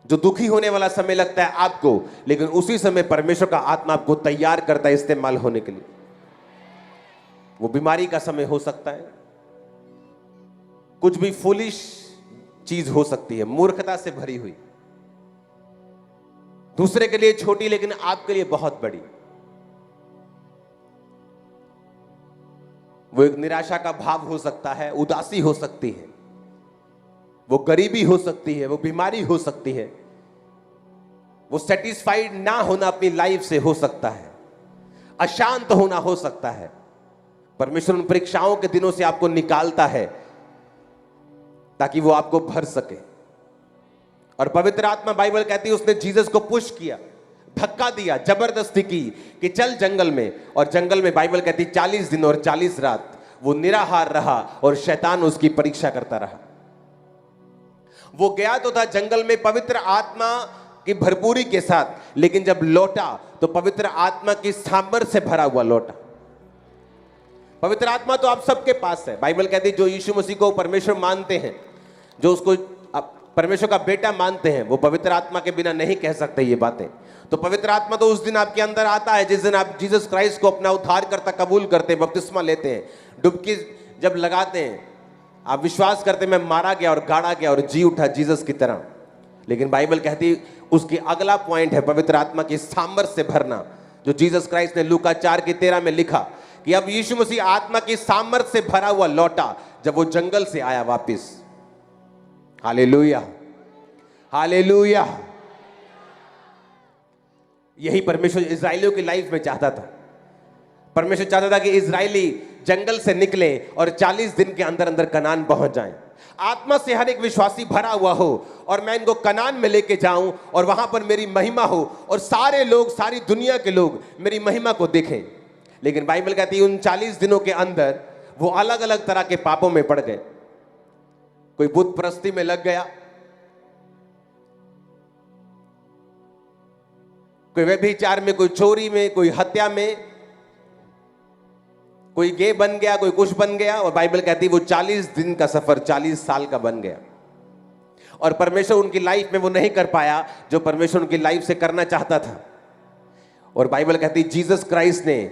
जो दुखी होने वाला समय लगता है आपको, लेकिन उसी समय परमेश्वर का आत्मा आपको तैयार करता है इस्तेमाल होने के लिए। वो बीमारी का समय हो सकता है, कुछ भी फूलिश चीज हो सकती है, मूर्खता से भरी हुई, दूसरे के लिए छोटी लेकिन आपके लिए बहुत बड़ी। वो एक निराशा का भाव हो सकता है, उदासी हो सकती है, वो गरीबी हो सकती है, वो बीमारी हो सकती है, वो सेटिस्फाइड ना होना अपनी लाइफ से हो सकता है, अशांत होना हो सकता है। परमेश्वर उन परीक्षाओं के दिनों से आपको निकालता है ताकि वो आपको भर सके। और पवित्र आत्मा, बाइबल कहती है, उसने जीसस को पुश किया, धक्का दिया, जबरदस्ती की कि चल जंगल में। और जंगल में बाइबल कहती 40 दिन और 40 रात वो निराहार रहा और शैतान उसकी परीक्षा करता रहा। वो गया तो था जंगल में पवित्र आत्मा की भरपूरी के साथ, लेकिन जब लौटा तो पवित्र आत्मा की सांबर से भरा हुआ लौटा। पवित्र आत्मा तो आप सबके पास है। बाइबल कहती है जो यीशु मसीह को परमेश्वर मानते हैं, जो उसको परमेश्वर का बेटा मानते हैं, वो पवित्र आत्मा के बिना नहीं कह सकते ये बातें। तो पवित्र आत्मा तो उस दिन आपके अंदर आता है जिस दिन आप जीसस क्राइस्ट को अपना उद्धारकर्ता कबूल करते हैं, बपतिस्मा लेते हैं, डुबकी जब लगाते हैं, आप विश्वास करते हैं मैं मारा गया और गाड़ा गया और जी उठा जीसस की तरह। लेकिन बाइबल कहती उसकी अगला पॉइंट है पवित्र आत्मा की सामर्थ से भरना, जो जीसस क्राइस्ट ने लूका 4:13 में लिखा कि अब यीशु मसीह आत्मा की सामर्थ से भरा हुआ लौटा जब वो जंगल से आया वापिस। Hallelujah, hallelujah. यही परमेश्वर इजराइलियों की लाइफ में चाहता था। परमेश्वर चाहता था कि इजराइली जंगल से निकले और 40 दिन के अंदर अंदर कनान पहुंच जाएं। आत्मा से हर एक विश्वासी भरा हुआ हो और मैं इनको कनान में लेके जाऊं और वहां पर मेरी महिमा हो और सारे लोग, सारी दुनिया के लोग मेरी महिमा को देखें। लेकिन बाइबल कहती है उन 40 दिनों के अंदर वो अलग अलग तरह के पापों में पड़ गए। कोई बुत परस्ती में लग गया, कोई व्यभिचार में, कोई चोरी में, कोई हत्या में, कोई गे बन गया, कोई कुछ बन गया। और बाइबल कहती है वो 40 दिन का सफर 40 साल का बन गया। और परमेश्वर उनकी लाइफ में वो नहीं कर पाया जो परमेश्वर उनकी लाइफ से करना चाहता था। और बाइबल कहती है जीसस क्राइस्ट ने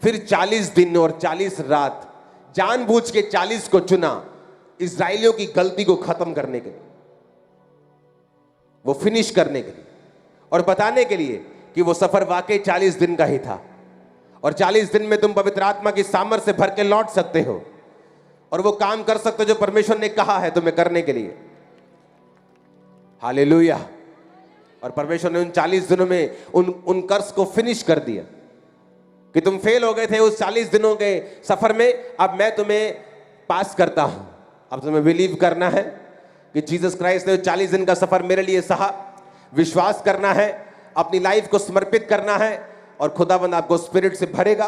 फिर 40 दिन और 40 रात जानबूझ के 40 को चुना इजराइलियों की गलती को खत्म करने के लिए, वो फिनिश करने के लिए और बताने के लिए कि वो सफर वाकई 40 दिन का ही था। और 40 दिन में तुम पवित्र आत्मा की सामर्थ से भर के लौट सकते हो और वो काम कर सकते हो जो परमेश्वर ने कहा है तुम्हें करने के लिए। हालेलुया। और परमेश्वर ने उन 40 दिनों में उन कर्स को फिनिश कर दिया कि तुम फेल हो गए थे उस 40 दिनों के सफर में, अब मैं तुम्हें पास करता हूं। अब तुम्हें बिलीव करना है कि जीसस क्राइस्ट ने 40 दिन का सफर मेरे लिए सहा, विश्वास करना है, अपनी लाइफ को समर्पित करना है और खुदाबंद आपको स्पिरिट से भरेगा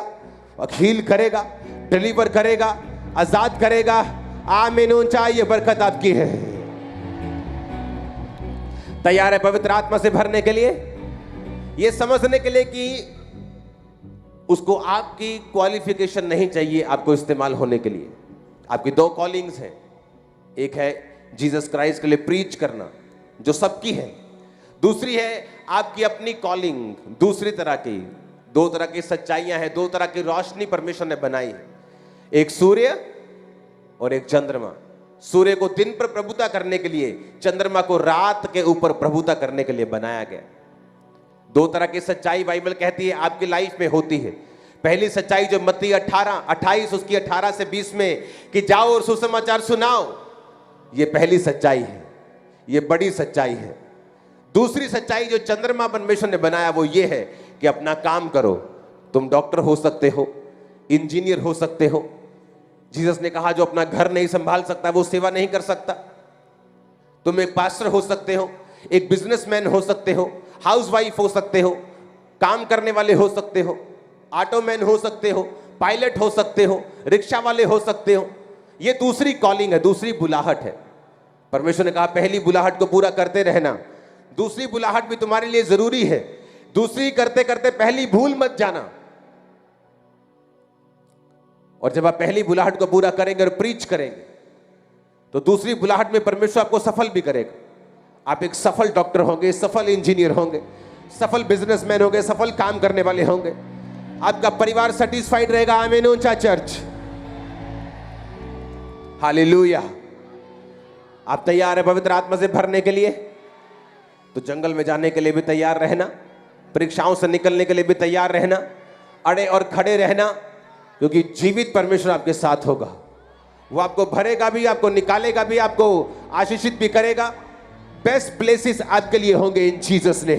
हील करेगा, डिलीवर करेगा, आजाद करेगा। आमीन। ऊंचा ये बरकत आपकी है। तैयार है पवित्र आत्मा से भरने के लिए, ये समझने के लिए कि उसको आपकी क्वालिफिकेशन नहीं चाहिए आपको इस्तेमाल होने के लिए। आपकी दो कॉलिंग्स हैं, एक है जीसस क्राइस्ट के लिए प्रीच करना जो सबकी है, दूसरी है आपकी अपनी कॉलिंग, दूसरी तरह की। दो तरह की सच्चाइयां हैं, दो तरह की रोशनी परमेश्वर ने बनाई है, एक सूर्य और एक चंद्रमा। सूर्य को दिन पर प्रभुता करने के लिए, चंद्रमा को रात के ऊपर प्रभुता करने के लिए बनाया गया। दो तरह की सच्चाई बाइबल कहती है आपकी लाइफ में होती है। पहली सच्चाई जो मत्ती 28 उसकी 18 से 20 में कि जाओ और सुसमाचार सुनाओ, ये पहली सच्चाई है, ये बड़ी सच्चाई है। दूसरी सच्चाई जो चंद्रमा परमेश्वर ने बनाया वो ये है कि अपना काम करो। तुम डॉक्टर हो सकते हो, इंजीनियर हो सकते हो। जीसस ने कहा जो अपना घर नहीं संभाल सकता वो सेवा नहीं कर सकता। तुम एक पास्टर हो सकते हो, एक बिजनेसमैन हो सकते हो, हाउसवाइफ हो सकते हो, काम करने वाले हो सकते हो, ऑटोमैन हो सकते हो, पायलट हो सकते हो, रिक्शा वाले हो सकते हो। ये दूसरी कॉलिंग है, दूसरी बुलाहट है। परमेश्वर ने कहा पहली बुलाहट को पूरा करते रहना, दूसरी बुलाहट भी तुम्हारे लिए जरूरी है। दूसरी करते करते पहली भूल मत जाना। और जब आप पहली बुलाहट को पूरा करेंगे और प्रीच करेंगे तो दूसरी बुलाहट में परमेश्वर आपको सफल भी करेगा। आप एक सफल डॉक्टर होंगे, सफल इंजीनियर होंगे, सफल बिजनेसमैन होंगे, सफल काम करने वाले होंगे। आपका परिवार सेटिस्फाइड रहेगा। आमीन। ऊंचा चर्च, हालेलुया। आप तैयार है पवित्र आत्मा से भरने के लिए? तो जंगल में जाने के लिए भी तैयार रहना, परीक्षाओं से निकलने के लिए भी तैयार रहना, अड़े और खड़े रहना, क्योंकि जीवित परमेश्वर आपके साथ होगा। वो आपको भरेगा भी, आपको निकालेगा भी, आपको आशीषित भी करेगा। बेस्ट प्लेसेस आपके लिए होंगे इन जीसस ने।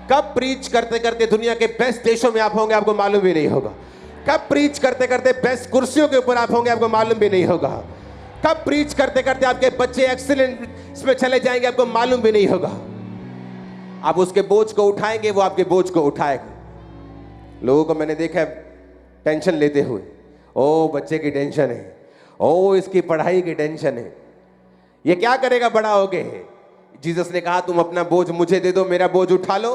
कब प्रीच करते करते दुनिया के बेस्ट देशों में आप होंगे आपको मालूम भी नहीं होगा। कब प्रीच करते करते बेस्ट कुर्सियों के ऊपर आप होंगे आपको मालूम भी नहीं होगा। कब प्रीच करते करते आपके बच्चे एक्सीलेंस में चले जाएंगे आपको मालूम भी नहीं होगा। आप उसके बोझ को उठाएंगे, वो आपके बोझ को उठाएगा। लोगों को मैंने देखा है टेंशन लेते हुए, ओ बच्चे की टेंशन है, ओ इसकी पढ़ाई की टेंशन है, ये क्या करेगा बड़ा होके। जीसस ने कहा तुम अपना बोझ मुझे दे दो, मेरा बोझ उठा लो।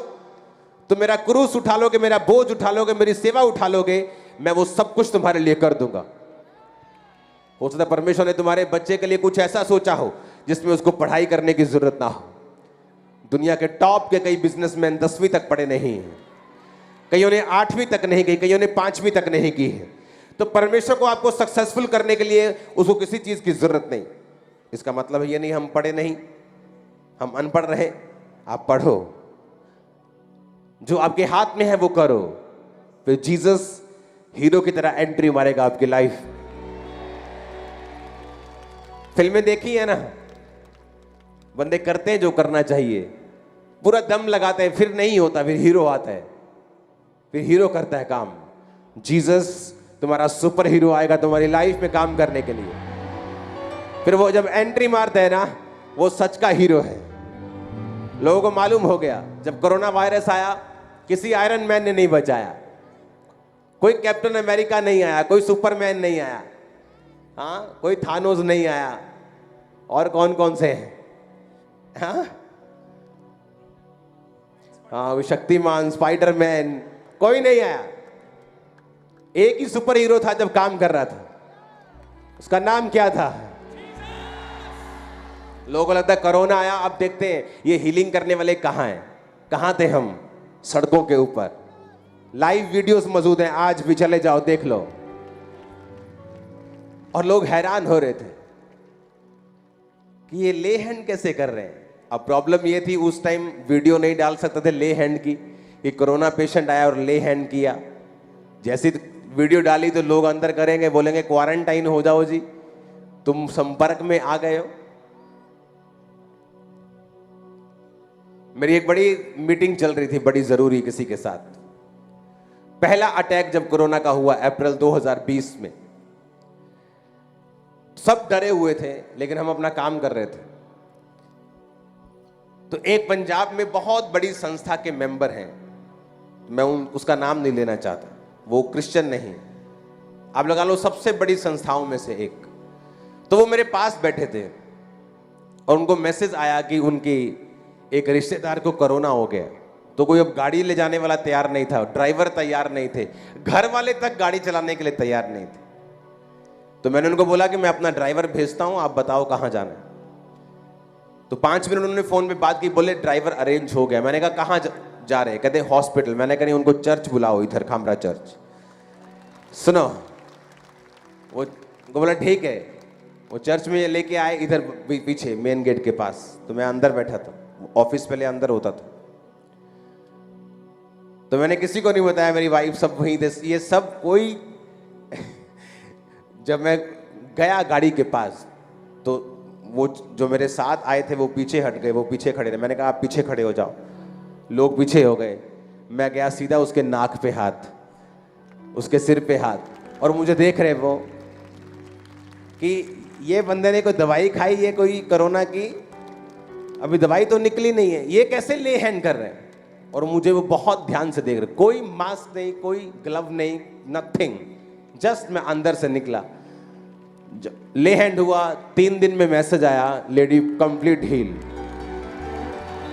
तुम मेरा क्रूस उठा लोगे, मेरा बोझ उठा लोगे, मेरी सेवा उठा लोगे, मैं वो सब कुछ तुम्हारे लिए कर दूंगा। हो सकता है परमेश्वर ने तुम्हारे बच्चे के लिए कुछ ऐसा सोचा हो जिसमें उसको पढ़ाई करने की जरूरत ना हो। दुनिया के टॉप के कई बिजनेसमैन 10वीं तक पढ़े नहीं हैं, कईयों ने 8वीं तक नहीं की, कईयों ने 5वीं तक नहीं की है। तो परमेश्वर को आपको सक्सेसफुल करने के लिए उसको किसी चीज की जरूरत नहीं। इसका मतलब ये नहीं हम पढ़े नहीं, हम अनपढ़ रहे। आप पढ़ो, जो आपके हाथ में है वो करो, फिर जीसस हीरो की तरह एंट्री मारेगा आपकी लाइफ। फिल्में देखी है ना, बंदे करते हैं जो करना चाहिए, पूरा दम लगाते हैं, फिर नहीं होता, फिर हीरो आता है, फिर हीरो करता है काम। जीसस तुम्हारा सुपर हीरो आएगा तुम्हारी लाइफ में काम करने के लिए। फिर वो जब एंट्री मारता है ना, वो सच का हीरो है। लोगों को मालूम हो गया जब कोरोना वायरस आया, किसी आयरन मैन ने नहीं बचाया, कोई कैप्टन अमेरिका नहीं आया, कोई सुपरमैन नहीं आया, हाँ कोई थानोस नहीं आया, और कौन कौन से हैं, हाँ शक्तिमान, स्पाइडरमैन, कोई नहीं आया। एक ही सुपर हीरो था जब काम कर रहा था, उसका नाम क्या था? लोगों को लगता है कोरोना आया, अब देखते हैं ये हीलिंग करने वाले कहाँ हैं। कहाँ थे हम? सड़कों के ऊपर। लाइव वीडियोस मौजूद हैं, आज भी चले जाओ देख लो। और लोग हैरान हो रहे थे कि ये ले हैंड कैसे कर रहे हैं। अब प्रॉब्लम ये थी उस टाइम वीडियो नहीं डाल सकते थे ले हैंड की, कि कोरोना पेशेंट आया और ले हैंड किया। जैसी वीडियो डाली तो लोग अंदर करेंगे, बोलेंगे क्वारंटाइन हो जाओ जी, तुम संपर्क में आ गए हो। मेरी एक बड़ी मीटिंग चल रही थी, बड़ी जरूरी, किसी के साथ। पहला अटैक जब कोरोना का हुआ अप्रैल 2020 में, सब डरे हुए थे, लेकिन हम अपना काम कर रहे थे। तो एक पंजाब में बहुत बड़ी संस्था के मेंबर हैं, मैं उसका नाम नहीं लेना चाहता, वो क्रिश्चियन नहीं, आप लगा लो सबसे बड़ी संस्थाओं में से एक। तो वो मेरे पास बैठे थे और उनको मैसेज आया कि उनकी एक रिश्तेदार को कोरोना हो गया। तो कोई अब गाड़ी ले जाने वाला तैयार नहीं था, ड्राइवर तैयार नहीं थे, घर वाले तक गाड़ी चलाने के लिए तैयार नहीं थे। तो मैंने उनको बोला कि मैं अपना ड्राइवर भेजता हूं, आप बताओ कहां जाना है। तो 5 मिनट उन्होंने फोन पे बात की, बोले ड्राइवर अरेंज हो गया। मैंने कहा कहां जा रहे हैं? कहते हॉस्पिटल। मैंने कहा नहीं, उनको चर्च बुलाओ, इधर खामरा चर्च। सुनो, वो बोला ठीक है। वो चर्च में लेके आए इधर पीछे मेन गेट के पास। तो मैं अंदर बैठा था, ऑफिस पहले अंदर होता था। तो मैंने किसी को नहीं बताया, मेरी वाइफ सब वहीं थे, ये सब कोई जब मैं गया गाड़ी के पास तो वो जो मेरे साथ आए थे वो पीछे हट गए, वो पीछे खड़े रहे। मैंने कहा आप पीछे खड़े हो जाओ। लोग पीछे हो गए। मैं गया सीधा उसके नाक पे हाथ, उसके सिर पे हाथ, और मुझे देख रहे वो कि ये बंदे ने कोई दवाई खाई है कोई कोरोना की, अभी दवाई तो निकली नहीं है, ये कैसे ले हैंड कर रहे हैं। और मुझे वो बहुत ध्यान से देख रहे, कोई मास्क नहीं, कोई ग्लव नहीं, नथिंग। जस्ट मैं अंदर से निकला, ले हैंड हुआ, 3 दिन में मैसेज आया, लेडी कंप्लीट हील।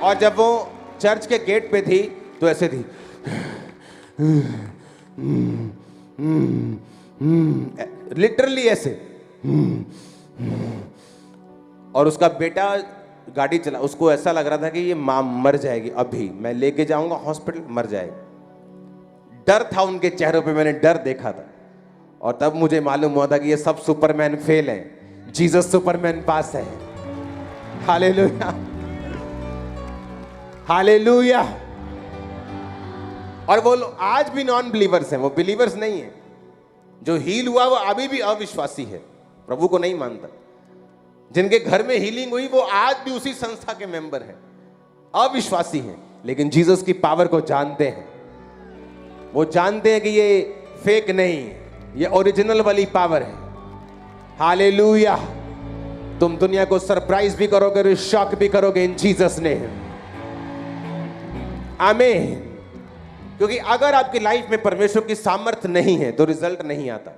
और जब वो चर्च के गेट पे थी तो ऐसे थी, लिटरली ऐसे। और उसका बेटा गाड़ी चला, उसको ऐसा लग रहा था कि ये मां मर जाएगी, अभी मैं लेके जाऊंगा हॉस्पिटल, मर जाएगी। डर था उनके चेहरों पे, मैंने डर देखा था। और तब मुझे मालूम हुआ था कि ये सब सुपरमैन फेल है, जीसस सुपरमैन पास है। Hallelujah, hallelujah. और वो आज भी नॉन बिलीवर्स हैं, वो बिलीवर्स नहीं है। जो हील हुआ वो अभी भी अविश्वासी है, प्रभु को नहीं मानता। जिनके घर में हीलिंग हुई वो आज भी उसी संस्था के मेंबर हैं, अविश्वासी हैं, लेकिन जीसस की पावर को जानते हैं। वो जानते हैं कि ये फेक नहीं है, ये ओरिजिनल वाली पावर है। हालेलुया। तुम दुनिया को सरप्राइज भी करोगे और शॉक भी करोगे इन जीसस नेम। आमीन। क्योंकि अगर आपकी लाइफ में परमेश्वर की सामर्थ्य नहीं है तो रिजल्ट नहीं आता।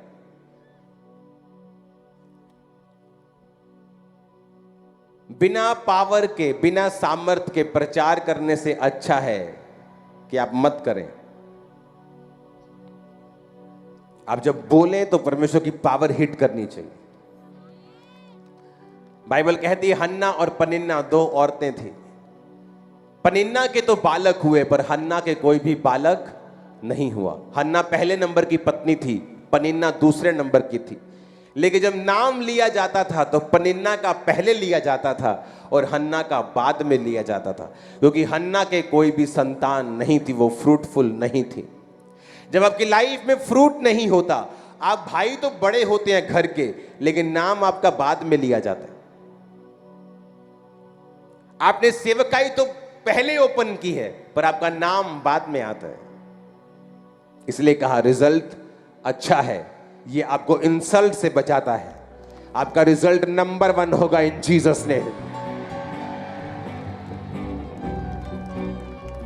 बिना पावर के, बिना सामर्थ्य के प्रचार करने से अच्छा है कि आप मत करें। आप जब बोलें तो परमेश्वर की पावर हिट करनी चाहिए। बाइबल कहती है हन्ना और पनिन्ना 2 औरतें थी। पनिन्ना के तो बालक हुए पर हन्ना के कोई भी बालक नहीं हुआ। हन्ना पहले नंबर की पत्नी थी, पनिन्ना दूसरे नंबर की थी। लेकिन जब नाम लिया जाता था तो पनिन्ना का पहले लिया जाता था और हन्ना का बाद में लिया जाता था, क्योंकि हन्ना के कोई भी संतान नहीं थी, वो फ्रूटफुल नहीं थी। जब आपकी लाइफ में फ्रूट नहीं होता, आप भाई तो बड़े होते हैं घर के, लेकिन नाम आपका बाद में लिया जाता है। आपने सेवकाई तो पहले ओपन की है पर आपका नाम बाद में आता है। इसलिए कहा रिजल्ट अच्छा है, ये आपको इंसल्ट से बचाता है। आपका रिजल्ट नंबर 1 होगा इन जीसस नेम।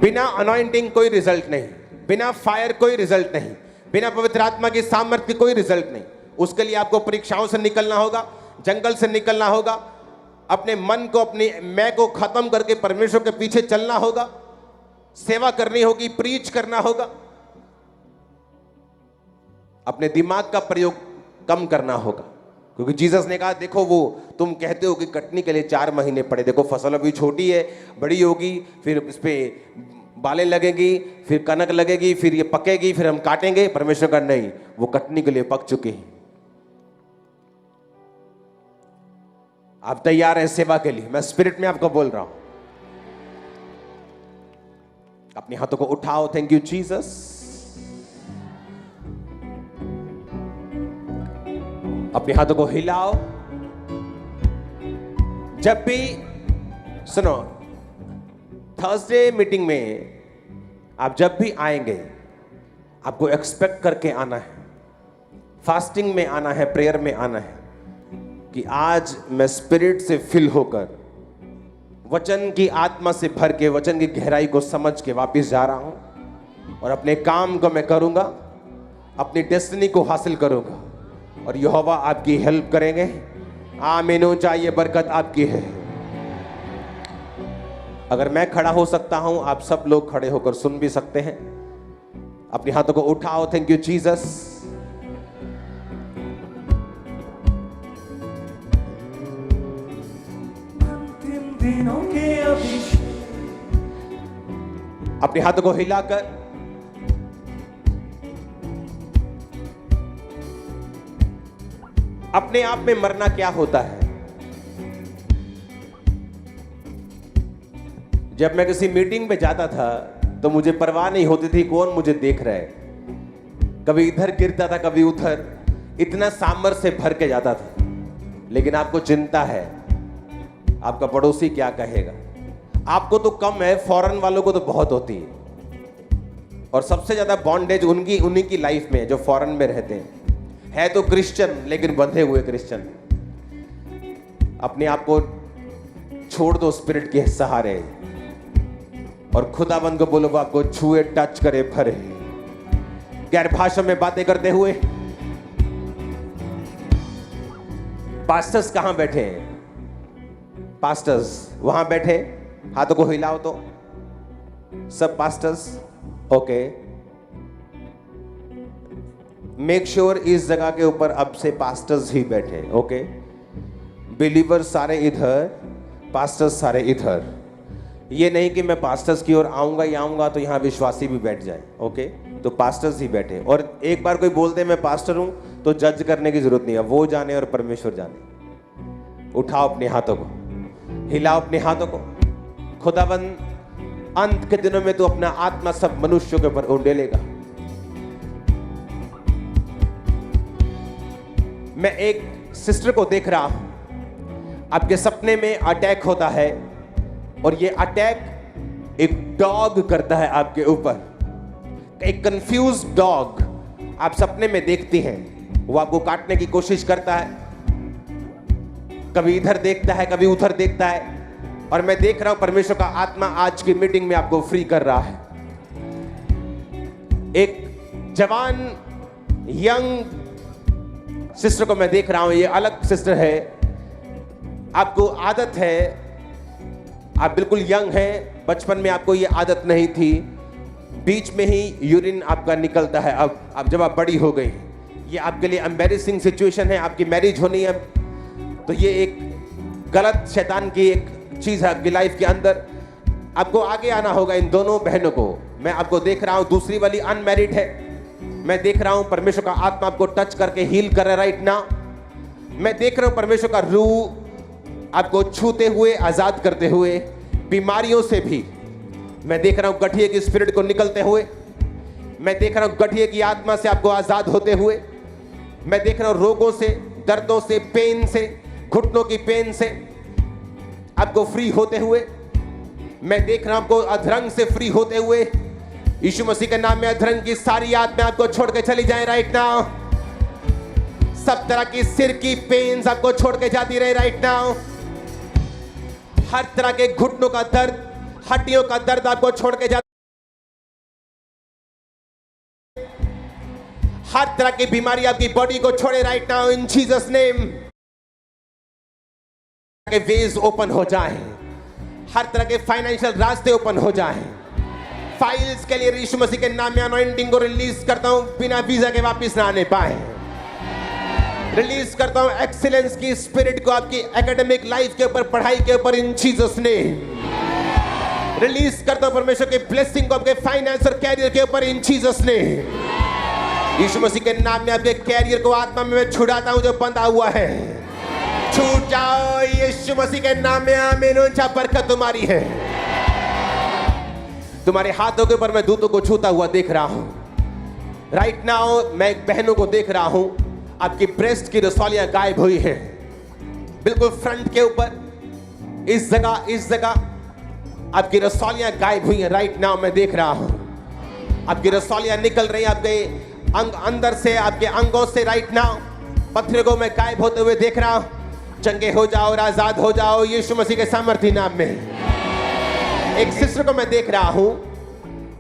बिना अनॉइंटिंग कोई रिजल्ट नहीं, बिना फायर कोई रिजल्ट नहीं, बिना पवित्र आत्मा की सामर्थ्य कोई रिजल्ट नहीं। उसके लिए आपको परीक्षाओं से निकलना होगा, जंगल से निकलना होगा, अपने मन को, अपनी मैं को खत्म करके परमेश्वर के पीछे चलना होगा, सेवा करनी होगी, प्रीच करना होगा, अपने दिमाग का प्रयोग कम करना होगा। क्योंकि जीसस ने कहा देखो, वो तुम कहते हो कि कटनी के लिए 4 महीने पड़े, देखो फसल अभी छोटी है, बड़ी होगी, फिर इस पे बालें लगेगी, फिर कनक लगेगी, फिर ये पकेगी, फिर हम काटेंगे। परमेश्वर का नहीं, वो कटनी के लिए पक चुके हैं। आप तैयार हैं सेवा के लिए? मैं स्पिरिट में आपको बोल रहा हूं। अपने हाथों को उठाओ। Thank you Jesus. अपने हाथों को हिलाओ। जब भी सुनो, थर्सडे मीटिंग में आप जब भी आएंगे, आपको एक्सपेक्ट करके आना है, फास्टिंग में आना है, प्रेयर में आना है कि आज मैं स्पिरिट से फिल होकर, वचन की आत्मा से भर के, वचन की गहराई को समझ के वापस जा रहा हूं और अपने काम को मैं करूंगा अपनी डेस्टिनी को हासिल करूंगा और यहोवा आपकी हेल्प करेंगे। आमीन। ऊंचा ये बरकत आपकी है। अगर मैं खड़ा हो सकता हूं, आप सब लोग खड़े होकर सुन भी सकते हैं। अपने हाथों को उठाओ। Thank you Jesus. अंतिम दिनों के अभिषेक, अपने हाथों को हिलाकर अपने आप में मरना क्या होता है। जब मैं किसी मीटिंग में जाता था तो मुझे परवाह नहीं होती थी कौन मुझे देख रहा है। कभी इधर गिरता था, कभी उधर, इतना सांबर से भर के जाता था। लेकिन आपको चिंता है आपका पड़ोसी क्या कहेगा। आपको तो कम है, फॉरेन वालों को तो बहुत होती है। और सबसे ज्यादा बॉन्डेज उन्हीं की लाइफ में जो फॉरेन में रहते हैं। है तो क्रिश्चियन लेकिन बंधे हुए क्रिश्चियन। अपने आप को छोड़ दो स्पिरिट के सहारे और खुदाबंद को बोलो वो आपको छुए, टच करे, भरे। गैर भाषा में बातें करते हुए पास्टर्स कहां बैठे हैं? पास्टर्स वहां बैठे, हाथों को हिलाओ तो सब पास्टर्स। ओके, मेक श्योर इस जगह के ऊपर अब से पास्टर्स ही बैठे। ओके, बिलीवर सारे इधर, पास्टर्स सारे इधर। ये नहीं कि मैं पास्टर्स की ओर आऊंगा ही आऊंगा तो यहाँ विश्वासी भी बैठ जाए। ओके, तो पास्टर्स ही बैठे। और एक बार कोई बोलते मैं पास्टर हूं तो जज करने की जरूरत नहीं है, वो जाने और परमेश्वर जाने। उठाओ अपने हाथों को, हिलाओ अपने हाथों को। खुदाबंद अंत के दिनों में तो अपना आत्मा सब मनुष्यों के ऊपर उंडेलेगा। मैं एक सिस्टर को देख रहा हूं, आपके सपने में अटैक होता है और ये अटैक एक डॉग करता है आपके ऊपर। एक कंफ्यूज डॉग आप सपने में देखती हैं। वो आपको काटने की कोशिश करता है, कभी इधर देखता है, कभी उधर देखता है। और मैं देख रहा हूं परमेश्वर का आत्मा आज की मीटिंग में आपको फ्री कर रहा है। एक जवान यंग सिस्टर को मैं देख रहा हूं, ये अलग सिस्टर है। आपको आदत है, आप बिल्कुल यंग हैं, बचपन में आपको ये आदत नहीं थी, बीच में ही यूरिन आपका निकलता है। अब जब आप बड़ी हो गई, ये आपके लिए एम्बैरेसिंग सिचुएशन है। आपकी मैरिज होनी है तो ये एक गलत शैतान की एक चीज है आपकी लाइफ के अंदर। आपको आगे आना होगा इन दोनों बहनों को। मैं आपको देख रहा हूं, दूसरी वाली अनमैरिड है। मैं देख रहा हूं परमेश्वर का आत्मा आपको टच करके हील कर रहा है राइट नाउ। मैं देख रहा हूं परमेश्वर का रूह आपको छूते हुए, आजाद करते हुए, बीमारियों से भी। मैं देख रहा हूं गठिए की स्पिरिट को निकलते हुए। मैं देख रहा हूं गठिए की आत्मा से आपको आजाद होते हुए। मैं देख रहा हूं रोगों से, दर्दों से, पेन से, घुटनों की पेन से आपको फ्री होते हुए। मैं देख रहा हूं आपको अधरंग से फ्री होते हुए। यीशु मसीह के नाम में अधरंग की सारी आत्मा आपको छोड़ के चली जाए राइट नाउ। सब तरह की सिर की पेन्स आपको छोड़ के जाती रहे राइट नाउ। हर तरह के घुटनों का दर्द, हड्डियों का दर्द आपको छोड़ के जाता। हर तरह की बीमारी आपकी बॉडी को छोड़े right now in Jesus name. के वेज ओपन हो जाएं, हर तरह के फाइनेंशियल रास्ते ओपन हो जाएं। फाइल्स के लिए यीशु मसीह के नाम में अनॉइंटिंग को रिलीज करता हूं, बिना वीजा के वापस ना आने पाए। रिलीज करता हूं एक्सीलेंस की स्पिरिट को आपकी एकेडमिक लाइफ के ऊपर, पढ़ाई के ऊपर इन जीसस नेम। रिलीज करता हूं परमेश्वर के ब्लेसिंग को आपके फाइनेंस और कैरियर के ऊपर इन जीसस नेम। यीशु मसीह के नाम में आपके कैरियर को आत्मा में मैं छुड़ाता हूं जो बंधा हुआ है। छूट जाओ यीशु मसीह के नाम में। आमीन। ऊंचा बरकत तुम्हारी है। तुम्हारे हाथों के ऊपर मैं दूतों को छूता हुआ देख रहा हूं राइट नाउ। मैं एक बहनों को देख रहा हूं, आपकी ब्रेस्ट की रसौलियां गायब हुई हैं, बिल्कुल फ्रंट के ऊपर इस जगह आपकी रसौलियां गायब हुई हैं राइट नाउ। मैं देख रहा हूं आपकी रसौलियां निकल रही हैं आपके अंदर से, आपके अंगों से राइट नाउ। पत्थरों को मैं गायब होते हुए देख रहा हूं। चंगे हो जाओ और आजाद हो जाओ यीशु मसीह के सामर्थी नाम में। एक सिस्टर को मैं देख रहा हूं,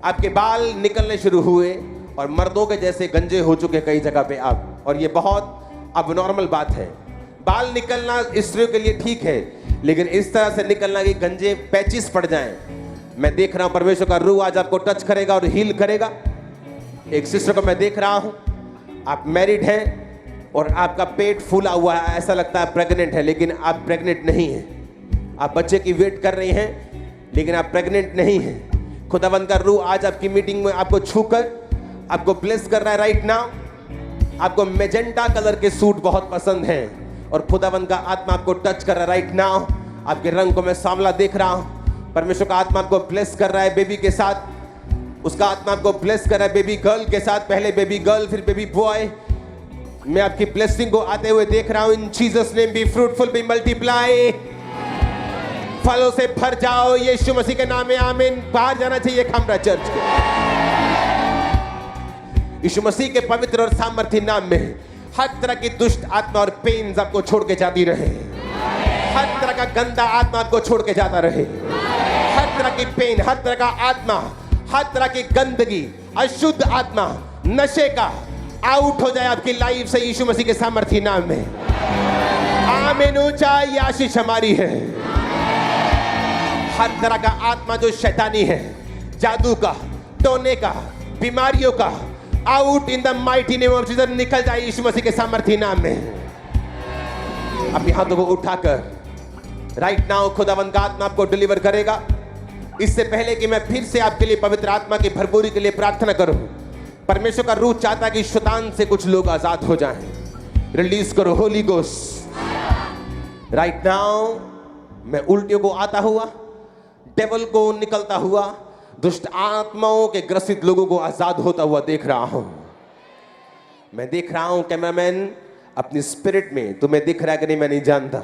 आपके बाल निकलने शुरू हुए, और मर्दों के जैसे गंजे हो चुके कई जगह पे आप, और ये बहुत अब नॉर्मल बात है। बाल निकलना स्त्रियों के लिए ठीक है, लेकिन इस तरह से निकलना कि गंजे पैचिस पड़ जाएं। मैं देख रहा हूं परमेश्वर का रूह आज आपको टच करेगा और हील करेगा। एक सिस्टर को मैं देख रहा हूं, आप मैरिड हैं और आपका पेट फूला हुआ है, ऐसा लगता है प्रेग्नेंट है, लेकिन आप प्रेग्नेंट नहीं हैं। आप बच्चे की वेट कर रही हैं, लेकिन आप प्रेग्नेंट नहीं हैं। खुदावंद का रूह आज आपकी मीटिंग में आपको छूकर आपको ब्लेस कर रहा है राइट नाउ। आपको मेजेंटा कलर के सूट बहुत पसंद हैं और खुदावंद का आत्मा आपको टच कर रहा है राइट नाउ। आपके रंग को मैं सांवला देख रहा हूं। परमेश्वर का आत्मा आपको ब्लेस कर रहा है बेबी के साथ। उसका आत्मा आपको ब्लेस कर रहा है बेबी गर्ल के साथ, पहले बेबी गर्ल फिर बेबी बॉय। मैं आपकी ब्लेसिंग को आते हुए देख रहा हूं। In Jesus name be fruitful, be multiply, फलों से भर जाओ यीशु मसीह के नाम में, आमीन। बाहर जाना चाहिए खामरा चर्च के। यीशु मसीह के पवित्र और सामर्थ्य नाम में हर तरह की दुष्ट आत्मा और पेन्स आपको छोड़ के जाती रहे। हर तरह का गंदा आत्मा आपको छोड़ के जाता रहे। हर तरह की पेन, हर तरह का आत्मा, हर तरह की गंदगी, अशुद्ध आत्मा, नशे का आउट हो जाए आपकी लाइफ से यीशु मसीह के सामर्थ्य नाम में, आमीन। ऊंचा ये आशीष हमारी है। हर तरह का आत्मा जो शैतानी है, जादू का, टोने का, बीमारियों का, out in the mighty name of Jesus, निकल जाए यीशु मसीह के सामर्थ्य नाम में। अपने हाथों को उठाकर राइट नाउ खुदावंद का आत्मा आपको डिलीवर करेगा। इससे पहले कि मैं फिर से आपके लिए पवित्र आत्मा की भरपूरी के लिए प्रार्थना करूं, परमेश्वर का रूह चाहता कि शैतान से कुछ लोग आजाद हो जाएं। रिलीज करो होली गोस्ट राइट नाउ। मैं उल्टियों को आता हुआ, डेविल को निकलता हुआ, दुष्ट आत्माओं के ग्रसित लोगों को आजाद होता हुआ देख रहा हूं। मैं देख रहा हूं कैमरामैन अपनी स्पिरिट में, तुम्हें दिख रहा है कि नहीं मैं नहीं जानता,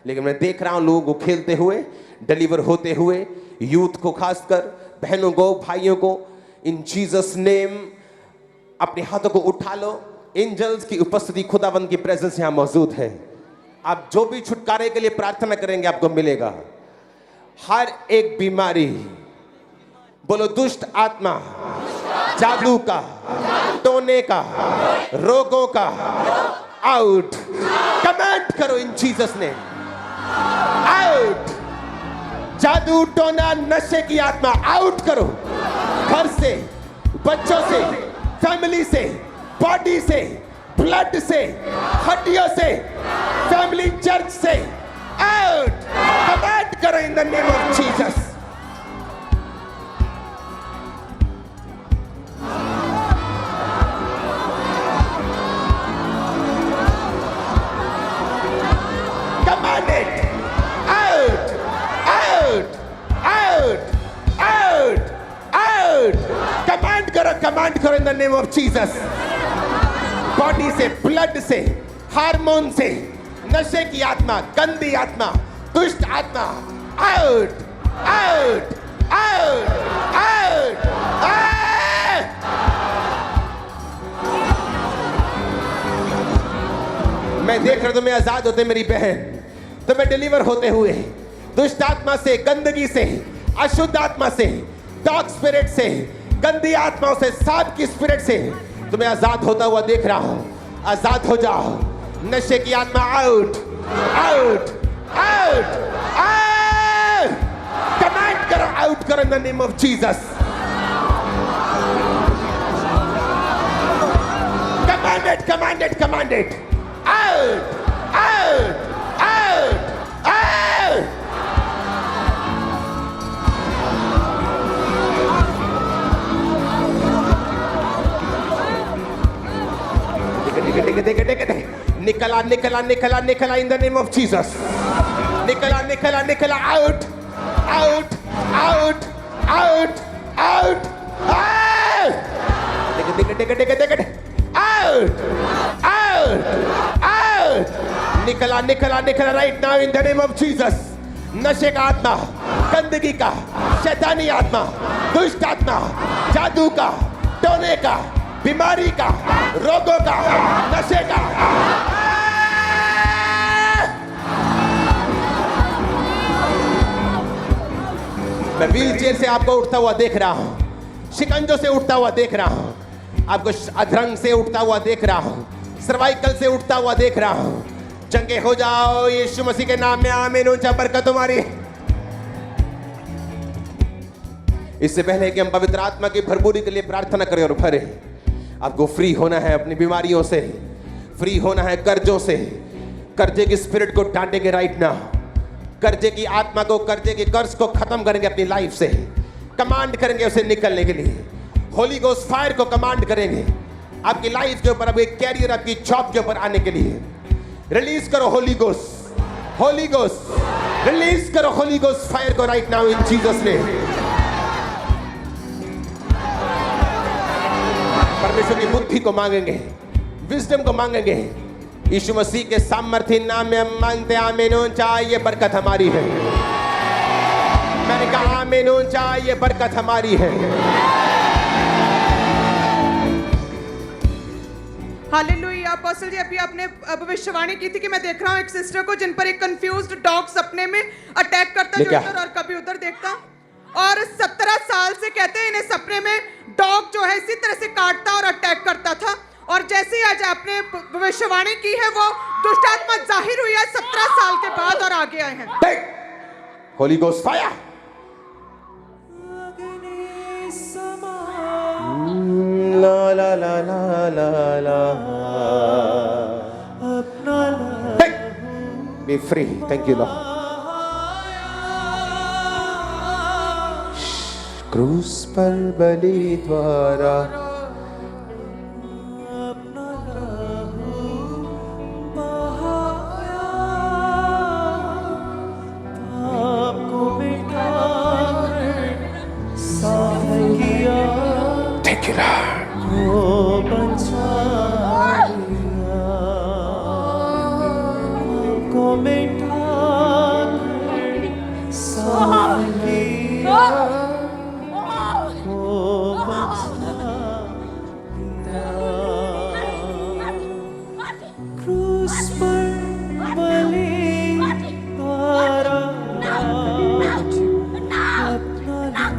लेकिन मैं देख रहा हूं लोगों को खेलते हुए, डिलीवर होते हुए, यूथ को खासकर, बहनों को, भाइयों को। इन जीसस नेम अपने हाथों को उठा लो। एंजल्स की उपस्थिति, खुदावंद की प्रेजेंस यहां मौजूद है। आप जो भी छुटकारे के लिए प्रार्थना करेंगे आपको मिलेगा। हर एक बीमारी, बोलो दुष्ट आत्मा, जादू का, टोने का, रोगों का, आउट। कमांड करो इन जीसस नेम, आउट। जादू, टोना, नशे की आत्मा आउट करो। घर से, बच्चों से, फैमिली से, बॉडी से, ब्लड से, हड्डियों से, फैमिली, चर्च से, आउट। कमांड करो in the name of Jesus. Command it out, out, out, out, out. Command करो in the name of Jesus. Body से, ब्लड से, हार्मोन से, नशे की आत्मा, गंदी आत्मा, दुष्ट आत्मा, आउट, आउट, आउट, आउट। मैं देख रहा हूं तुम्हें आजाद होते मेरी बहन, तुम्हें डिलीवर होते हुए दुष्ट आत्मा से, गंदगी से, अशुद्ध आत्मा से, डॉग स्पिरिट से, गंदी आत्माओं से, सांप की स्पिरिट से तुम्हें आजाद होता हुआ देख रहा हूं। आजाद हो जाओ। नशे की आत्मा out, out, out, out. Command करो, आउट करो in the name of Jesus. Commanded, commanded, commanded, out, out, out, out. निकला, निकला, निकला, निकला इन द नेम ऑफ जीसस। निकला, निकला, निकला, out, out, out, out, out, out, out, out. निकला, निकला, निकला right now in the name of Jesus. नशे का आत्मा, गंदगी का, शैतानी आत्मा, दुष्ट आत्मा, जादू का, टोने का, बीमारी का, रोगों का, नशे का। मैं व्हील चेयर से आपको उठता हुआ देख रहा हूं, शिकंजों से उठता हुआ देख रहा हूं। आपको अधरंग से उठता हुआ देख रहा हूं, सर्वाइकल से उठता हुआ देख रहा हूं। चंगे हो जाओ यीशु मसीह के नाम में, आमीन। ऊंचा बरकत तुम्हारी। इससे पहले कि हम पवित्र आत्मा की भरपूरी के लिए प्रार्थना करें और भरे, आपको फ्री होना है अपनी बीमारियों से, फ्री होना है कर्जों से। कर्जे की स्पिरिट को डांटेंगे राइट नाउ। कर्जे की आत्मा को, कर्जे के कर्ज को खत्म करेंगे अपनी लाइफ से। कमांड करेंगे उसे निकलने के लिए। होली गोस्ट फायर को कमांड करेंगे आपकी लाइफ के ऊपर, आपके कैरियर, आपकी जॉब के ऊपर आने के लिए। रिलीज करो holy ghost, Holi ghost release करो होली गोस्ट फायर को right now in Jesus name. परमेश्वर की बुद्धि को मांगेंगे, विजडम को मांगेंगे। यीशु मसीह के सामर्थ्य नाम में हम मांगते हैं, आमीन। ऊंचा ये बरकत हमारी है। मैंने कहा आमीन। ऊंचा ये बरकत हमारी है। हालेलुया। अपोस्टल जी, अभी आपने भविष्यवाणी की थी कि मैं देख रहा हूँ एक सिस्टर को जिन पर एक कंफ्यूज्ड डॉग सपने में अटैक करता, जो इधर और कभी उधर देखता, और 17 साल से कहते हैं इन्हें सपने में डॉग जो है इसी तरह से काटता और अटैक करता था। और जैसे ही आज आपने भविष्यवाणी की है, वो दुष्ट आत्मा जाहिर हुई है 17 साल के बाद और आगे आए हैं। Holy ghost fire. ला ला ला ला ला ला। Be free. Thank you, Lord. क्रूस पर बलि द्वारा Thank you, Lord.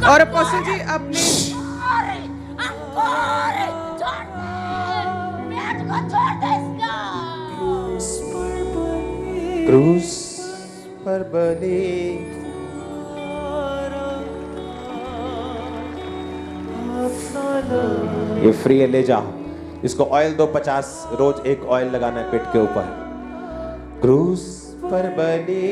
और अपोस्टल जी आपने क्रूस पर बलि ये फ्री है, ले जाओ इसको। ऑयल दो 50, रोज एक ऑयल लगाना है पेट के ऊपर। क्रूस पर बलि।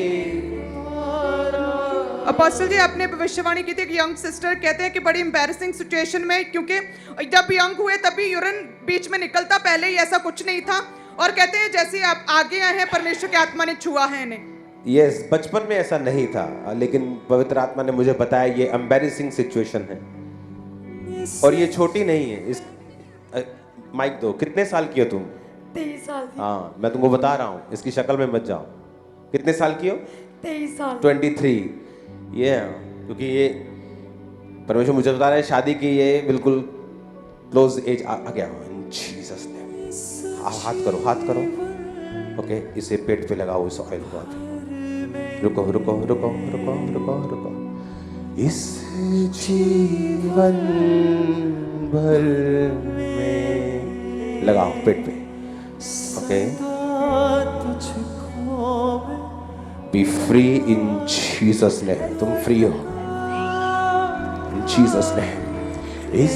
अपोस्टल जी आपने भविष्यवाणी की थी कि यंग सिस्टर कहते हैं कि बड़ी एम्बैरेसिंग सिचुएशन में, क्योंकि जब यंग हुए तभी यूरिन बीच में निकलता, पहले ही ऐसा कुछ नहीं था। और कहते हैं जैसे आप आगे आए हैं परमेश्वर की आत्मा ने छुआ है इन्हें। यस, बचपन में ऐसा नहीं था, लेकिन पवित्र आत्मा ने मुझे बताया ये एम्बैरेसिंग सिचुएशन है। और ये छोटी नहीं है। इस माइक दो। कितने साल की हो तुम? 23 साल। हाँ, मैं तुमको बता रहा हूँ, इसकी शक्ल में मत जाओ। कितने साल की हो? 23 साल। 23। ये क्योंकि ये परमेश्वर मुझे बता रहा है शादी की ये बिल्कुल क्लोज एज आ गया। जीसस ने हाथ करो, हाथ करो। ओके, इसे पेट पे लगाओ इस ऑयल को। रुको रुको रुको रुको रुको रुको। इस जीवन भर में लगाओ पेट पे। Okay, B free in Jesus name. तुम फ्री हो इन जीसस नेम। इस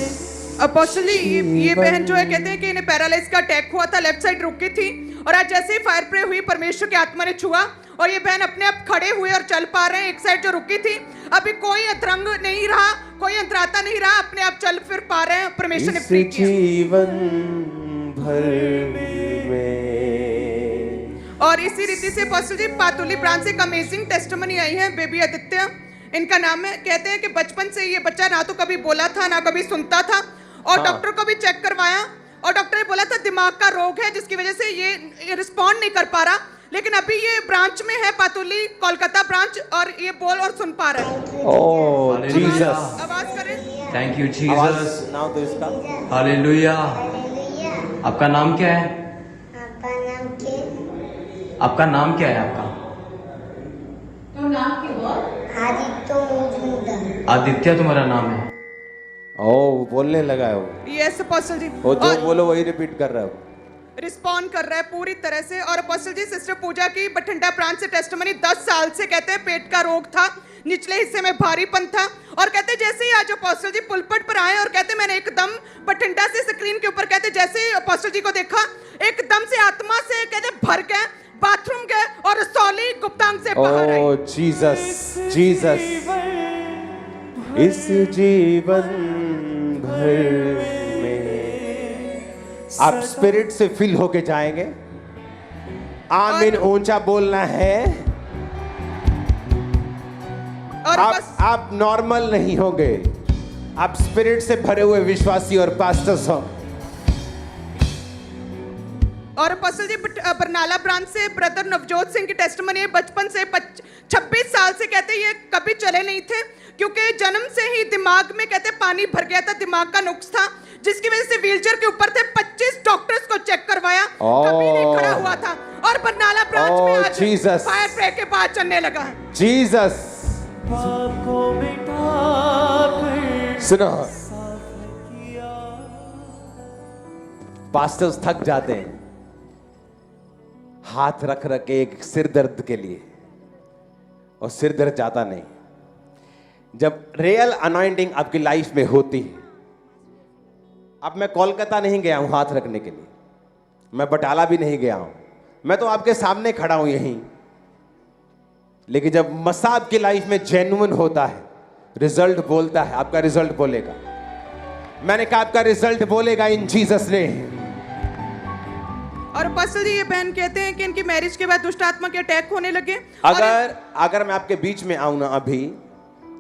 अपोस्टल जी ये बहन जो है कहते हैं कि इन्हें पैरालाइज का अटैक हुआ था, लेफ्ट साइड रुकी थी, और आज जैसे ही फायर प्रे हुई परमेश्वर की आत्मा ने छुआ और ये बहन अपने आप खड़े हुए और चल पा रहे हैं। एक साइड जो रुकी थी, अभी कोई अतरंग नहीं रहा, कोई अंतराता नहीं रहा, अपने आप चल फिर पा रहे हैं। परमेश्वर ने फ्री किया। जीवन भर में। और इसी रीति से अपोस्टल जी पातुली ब्रांच से एक अमेजिंग टेस्टिमनी आई है। बेबी आदित्य इनका नाम है। कहते हैं कि बचपन से ये बच्चा ना तो कभी बोला था ना कभी सुनता था, और डॉक्टर को भी चेक करवाया और डॉक्टर ने बोला था दिमाग का रोग है जिसकी वजह से ये रिस्पॉन्ड नहीं कर पा रहा। लेकिन अभी ये ब्रांच में है, पातुली कोलकाता ब्रांच, और ये बोल और सुन पा रहा है। ओह जीसस, आवाज करें। थैंक यू आवाज जीसस। सुनाओ तो इसका। हालेलुया। आपका नाम क्या है? आपका नाम क्या है? आपका आदित्य मजूमदार। आदित्य तुम्हारा नाम है। ओ बोलने लगा है वो। यस अपोस्टल जी। वो जो बोलो वही रिपीट कर रहा है वो। रिस्पॉन्ड कर रहा है पूरी तरह से। और अपोस्टल जी सिस्टर पूजा की बठिंडा ब्रांच से टेस्टिमनी 10 साल से कहते हैं पेट का रोग था, निचले हिस्से में भारीपन था, और कहते जैसे ही आज अपोस्टल जी पुलपट पर आए और कहते मैंने एकदम बठिंडा से स्क्रीन के ऊपर कहते जैसे ही अपोस्टल जी को देखा एकदम से आत्मा से कहते भर गए, बाथरूम गए और रसौली गुप्तांग से बाहर आई। ओ जीसस जीसस, इस जीवन भर आप स्पिरिट से फिल होके जाएंगे। आमीन ऊंचा बोलना है। और आप नॉर्मल नहीं होंगे, आप स्पिरिट से भरे हुए विश्वासी और पास्टर्स हो। और अपोस्टल जी बरनाला ब्रांच से ब्रदर नवजोत सिंह की टेस्टिमनी है। बचपन से 26 साल से कहते ये कभी चले नहीं थे, क्योंकि जन्म से ही दिमाग में कहते पानी भर गया था, दिमाग का नुक्स था, जिसकी वजह से व्हीलचेयर के ऊपर थे। 25 डॉक्टर्स को चेक करवाया, कभी नहीं खड़ा हुआ था। और बरनाला ब्रांच में आज जीसस, फायर प्रे के बाद चलने लगा है। जीसस। सुनो, पास्टर्स थक जाते हैं हाथ रख रख के एक सिर दर्द के लिए, और सिर दर्द जाता नहीं। जब रियल अनॉइंटिंग आपकी लाइफ में होती है, अब मैं कोलकाता नहीं गया हूं हाथ रखने के लिए, मैं बटाला भी नहीं गया हूं, मैं तो आपके सामने खड़ा हूं यहीं। लेकिन जब मसा आपकी लाइफ में जेन्युइन होता है, रिजल्ट बोलता है, आपका रिजल्ट बोलेगा। मैंने कहा आपका रिजल्ट बोलेगा इन जीसस ने। और अपोस्टल जी ये बहन कहते हैं कि इनकी मैरिज के बाद दुष्ट आत्मा के अटैक होने लगे। अगर मैं आपके बीच में आऊं ना अभी,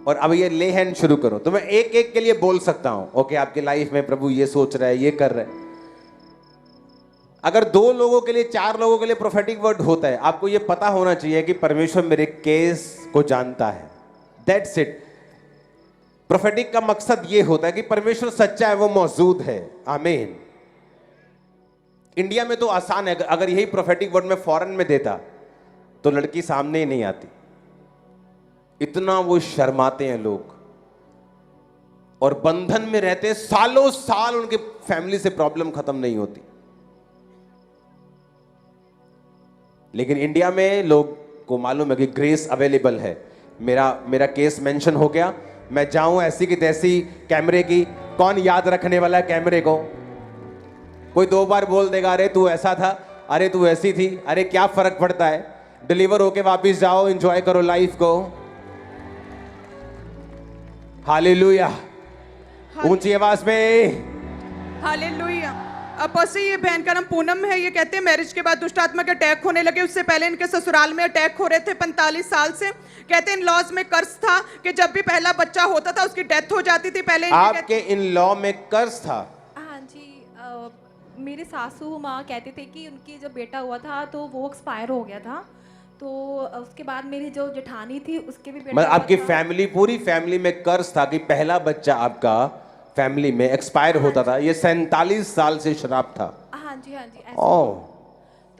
और अब ये ले हैंड शुरू करो, तो मैं एक एक के लिए बोल सकता हूं। ओके, आपकी लाइफ में प्रभु ये सोच रहा है, ये कर रहा है। अगर 2 लोगों के लिए, 4 लोगों के लिए प्रोफेटिक वर्ड होता है, आपको ये पता होना चाहिए कि परमेश्वर मेरे केस को जानता है। That's it. प्रोफेटिक का मकसद ये होता है कि परमेश्वर सच्चा है, वो मौजूद है। आमीन। इंडिया में तो आसान है, अगर यही प्रोफेटिक वर्ड मैं फॉरेन में देता तो लड़की सामने ही नहीं आती, इतना वो शर्माते हैं लोग, और बंधन में रहते सालों साल, उनके फैमिली से प्रॉब्लम खत्म नहीं होती। लेकिन इंडिया में लोग को मालूम है कि ग्रेस अवेलेबल है। मेरा केस मेंशन हो गया, मैं जाऊं ऐसी की तैसी कैमरे की, कौन याद रखने वाला है कैमरे को? कोई 2 बार बोल देगा, अरे तू ऐसा था, अरे तू ऐसी थी, अरे क्या फर्क पड़ता है, डिलीवर होके वापस जाओ, एंजॉय करो लाइफ को। हालेलुया, ऊंची आवाज में हालेलुया। अपोस्टल ये बहन का नाम पूनम है। ये कहते हैं मैरिज के बाद दुष्ट आत्मा के अटैक होने लगे। उससे पहले इनके ससुराल में अटैक हो रहे थे 45 साल से। कहते हैं इन लॉज में कर्ज था कि जब भी पहला बच्चा होता था उसकी डेथ हो जाती थी। पहले आपके इन लॉ में कर्ज था? हाँ जी, मेरे सासू माँ कहते थे कि उनकी जब बेटा हुआ था तो वो एक्सपायर हो गया था, तो उसके बाद मेरी जो जेठानी थी उसके भी बेटा, मतलब आपकी फैमिली, पूरी फैमिली में कर्ज था कि पहला बच्चा आपका फैमिली में एक्सपायर होता था। ये 47 साल से शराब था। हाँ जी हाँ जी।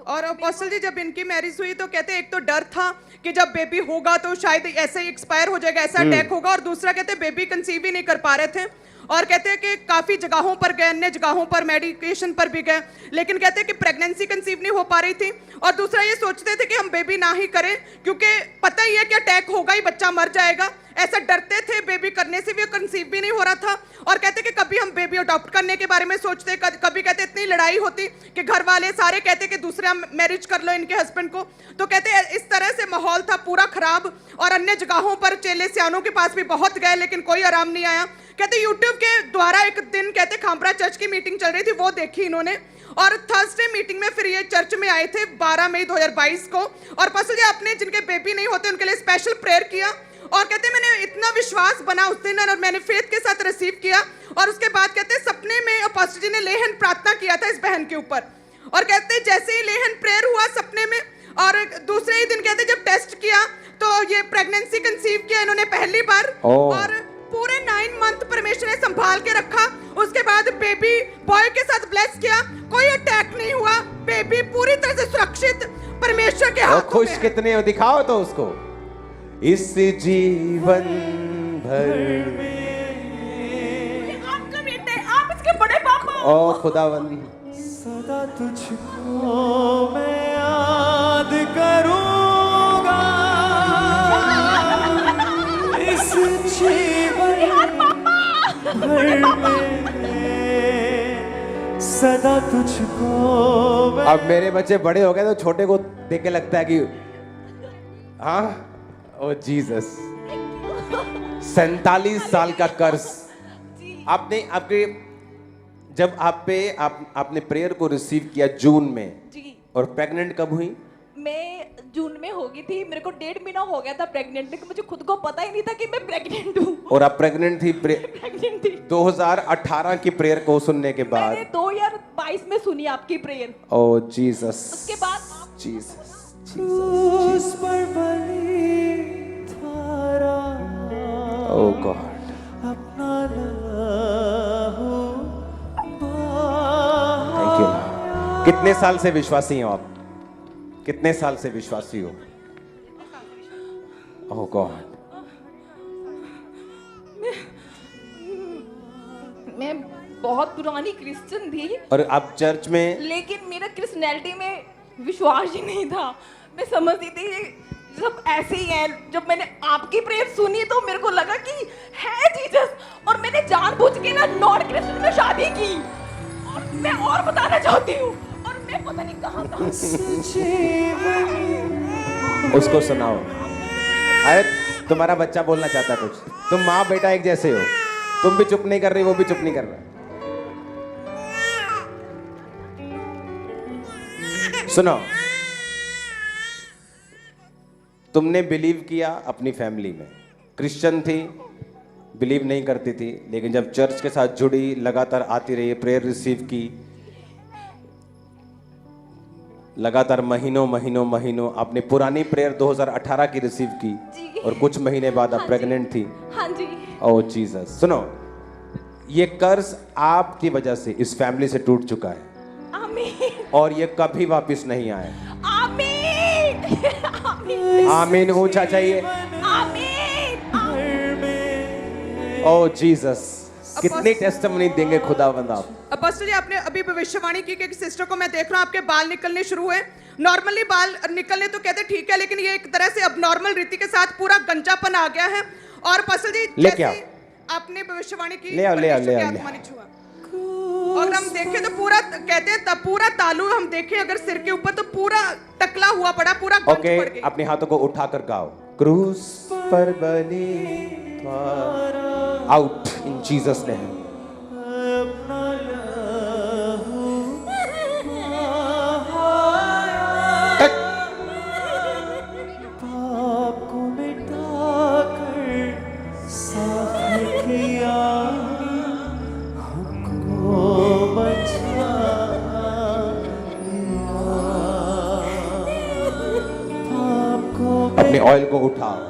और अपोस्टल जी जब इनकी मैरिज हुई तो कहते एक तो डर था कि जब बेबी होगा तो शायद ऐसे ही एक्सपायर हो जाएगा, ऐसा अटैक होगा, और दूसरा कहते बेबी कंसीव ही नहीं कर पा रहे थे। और कहते हैं कि काफी जगहों पर गए, अन्य जगहों पर मेडिकेशन पर भी गए, लेकिन कहते हैं कि प्रेगनेंसी कंसीव नहीं हो पा रही थी। और दूसरा ये सोचते थे कि हम बेबी ना ही करें, क्योंकि पता ही है कि अटैक होगा ही, बच्चा मर जाएगा, ऐसा डरते थे। बेबी करने से भी कंसीव भी नहीं हो रहा था। और कहते कि कभी हम बेबी अडॉप्ट करने के बारे में सोचते, कभी कहते इतनी लड़ाई होती कि घर वाले सारे कहते कि दूसरा मैरिज कर लो इनके हस्बैंड को। तो कहते इस तरह से माहौल था पूरा खराब। और अन्य जगहों पर चेले सियानों के पास भी बहुत गए, लेकिन कोई आराम नहीं आया। कहते यूट्यूब के द्वारा एक दिन कहते खामरा चर्च की मीटिंग चल रही थी, वो देखी इन्होंने, और थर्सडे मीटिंग में फिर ये चर्च में आए थे 12 मई 2022 को। और पास्टर जी आपने जिनके बेबी नहीं होते उनके लिए स्पेशल प्रेयर किया, और कहते मैंने इतना विश्वास बना उस दिन, और मैंने फेथ के साथ रिसीव किया। और उसके बाद कहते सपने में पास्टर जी ने लेहन प्रार्थना किया था इस बहन के ऊपर। और कहते जैसे ही लेहन प्रेयर हुआ सपने में, और दूसरे ही दिन कहते जब टेस्ट किया तो ये प्रेगनेंसी कंसीव किया इन्होंने पहली बार। और पूरे 9 मंथ परमेश्वर ने संभाल के रखा। उसके बाद बेबी बॉय के साथ ब्लेस किया, कोई अटैक नहीं हुआ, बेबी पूरी तरह से सुरक्षित परमेश्वर के हाथों में। खुश कितने हो दिखाओ तो उसको। इस जीवन भर ओ खुदावंदी, सदा तुझको मैं याद करूंगा इस जीवन भर में, सदा तुझको मैं। अब मेरे बच्चे बड़े हो गए तो छोटे को देख के लगता है कि हाँ, ओ जीसस, 47 साल का कर्ज आपने आपके जब आपने प्रेयर को रिसीव किया जून में जी। और प्रेग्नेंट कब हुई? मैं जून में हो गई थी, मेरे को 1.5 महीना हो गया था प्रेग्नेंट, लेकिन मुझे खुद को पता ही नहीं था कि मैं प्रेग्नेंट हूँ। और आप प्रेग्नेंट थी प्रेग्नेंट थी 2018 की प्रेयर को सुनने के बाद। मैंने 2022 में सुनी आपकी प्रेयर। ओ जीसस, उसके बाद जीसस, उस पर बलि थारा, ओ गॉड, अपना लहू थैंक यू। कितने साल से विश्वासी हो आप? कितने साल से विश्वासी हो? ओह गॉड, मैं बहुत पुरानी क्रिश्चियन थी और आप चर्च में? लेकिन मेरा क्रिश्चियनिटी में विश्वास ही नहीं था। मैं समझती थी सब ऐसे ही है। जब मैंने आपकी प्रेयर सुनी तो मेरे को लगा कि है जीसस, और मैंने जानबूझ के ना नॉन क्रिश्चियन में शादी की। और मैं और बताना चाहती हूँ, और मैं पता नहीं कहाँ था। उसको सुनाओ। अरे तुम्हारा बच्चा बोलना चाहता है कुछ, तुम माँ बेटा एक जैसे हो, तुम भी चुप नहीं कर रही, वो भी चुप नहीं कर रहा। सुनो, तुमने बिलीव किया अपनी फैमिली में, क्रिश्चियन थी, बिलीव नहीं करती थी, लेकिन जब चर्च के साथ जुड़ी, लगातार आती रही, प्रेयर रिसीव की, लगातार महीनों आपने पुरानी प्रेयर 2018 की रिसीव की जी। और कुछ महीने बाद आप प्रेग्नेंट थी। हाँ जी। ओह जीसस, सुनो, ये कर्ज आपकी वजह से इस फैमिली से टूट चुका है। आमीन। और ये कभी वापस नहीं आए। आमीन। आमीन। आमीन ऊंचा चाहिए। आमीन। ओह जीसस, कितनी टेस्टिमनी देंगे खुदावंद आप। अपोस्टल जी, आपने अभी भविष्यवाणी की कि एक सिस्टर को मैं देख रहा हूँ आपके बाल निकलने शुरू हुए। नॉर्मली बाल निकलने तो कहते ठीक है, लेकिन ये एक तरह से अब नॉर्मल रीति के साथ पूरा गंजापन आ गया है। और अपोस्टल जी, लेके आओ, आपने भविष्यवाणी की, ले आओ, ले आओ, ले आओ, आत्मा ने छुआ। और हम देखें तो पूरा कहते हैं तब पूरा तालू हम देखें अगर सिर के ऊपर तो पूरा टकला हुआ पड़ा, पूरा गंज ओके, पड़ गई। अपने हाथों को उठाकर गाओ, क्रूस पर बनी आउट इन जीसस नेम। पाप को मिटाकर साफ किया, हमको बचा लिया। पाप को अपने ऑयल को उठाओ,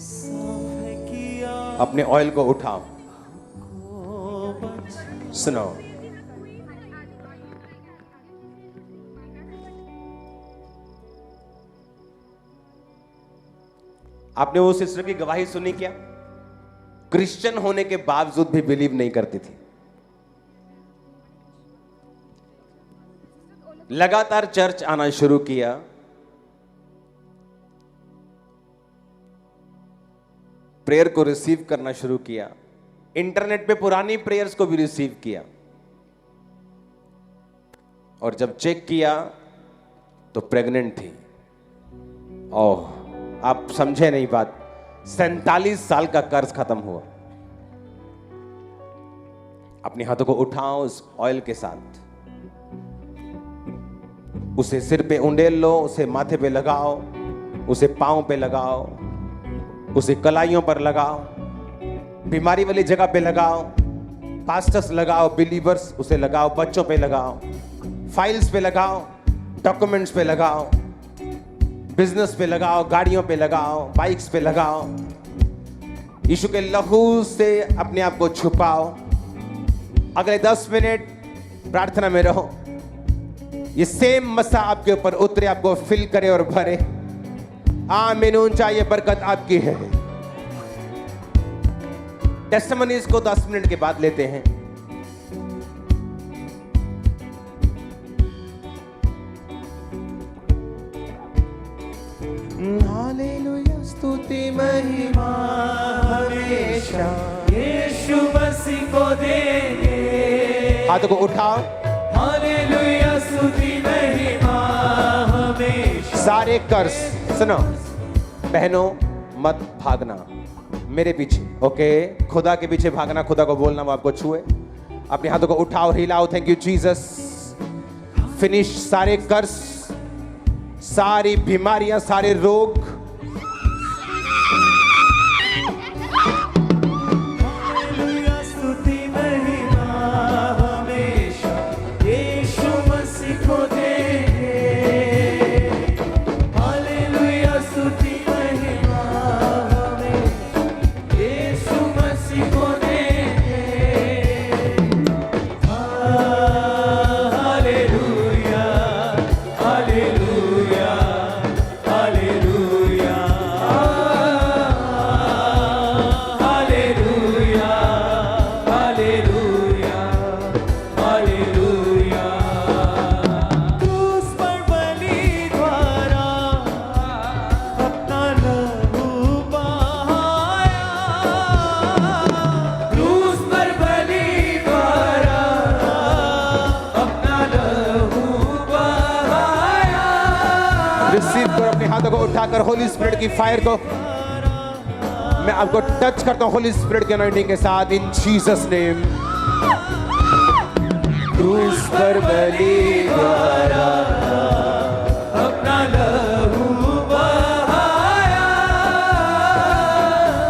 साफ किया, अपने ऑयल को उठाओ। सुनो, आपने वो सिस्टर की गवाही सुनी क्या? क्रिश्चियन होने के बावजूद भी बिलीव नहीं करती थी। लगातार चर्च आना शुरू किया, प्रेयर को रिसीव करना शुरू किया, इंटरनेट पे पुरानी प्रेयर्स को भी रिसीव किया, और जब चेक किया तो प्रेग्नेंट थी। ओह, आप समझे नहीं बात। 47 साल का कर्ज खत्म हुआ। अपने हाथों को उठाओ उस ऑयल के साथ, उसे सिर पे उंडेल लो, उसे माथे पे लगाओ, उसे पांव पे लगाओ, उसे कलाइयों पर लगाओ, बीमारी वाली जगह पे लगाओ, पास्टर्स लगाओ, बिलीवर्स उसे लगाओ, बच्चों पे लगाओ, फाइल्स पे लगाओ, डॉक्यूमेंट्स पे लगाओ, बिजनेस पे लगाओ, गाड़ियों पे लगाओ, बाइक्स पे लगाओ। यीशु के लहू से अपने आप को छुपाओ। अगले 10 मिनट प्रार्थना में रहो। ये सेम मसा आपके ऊपर उतरे, आपको फिल करे और भरे। आमीन ऊंचा, ये बरकत आपकी है। टेस्टिमनीज को 10 मिनट के बाद लेते हैं। हालेलुया स्तुति महिमा हमेशा यीशु मसीह को देंगे। हाथों को उठाओ। हालेलुया स्तुति महिमा हमेशा। सारे कर्ज सुनो बहनों, मत भागना मेरे पीछे, ओके? खुदा के पीछे भागना, खुदा को बोलना वो आपको छुए। अपने हाथों को उठाओ, हिलाओ। Thank you Jesus. फिनिश सारे कर्ज, सारी बीमारियां, सारे रोग। हालेलुया स्तुति महिमा हमेशा यीशु मसीह को देंगे। हालेलुया स्तुति महिमा हमेशा यीशु मसीह को देंगे। Hallelujah hallelujah hallelujah hallelujah hallelujah hallelujah. क्रूस पर बलि द्वारा अपना लहू बहाया। क्रूस पर बलि द्वारा अपना लहू बहाया। रिसीव करो अपने हाथों को उठाकर होली स्पिरिट की फायर को मैं आपको टच करता हूं होली स्पिरिट के अनॉइंटिंग के साथ इन जीसस नेम। क्रूस पर बलि द्वारा अपना लहू बहाया।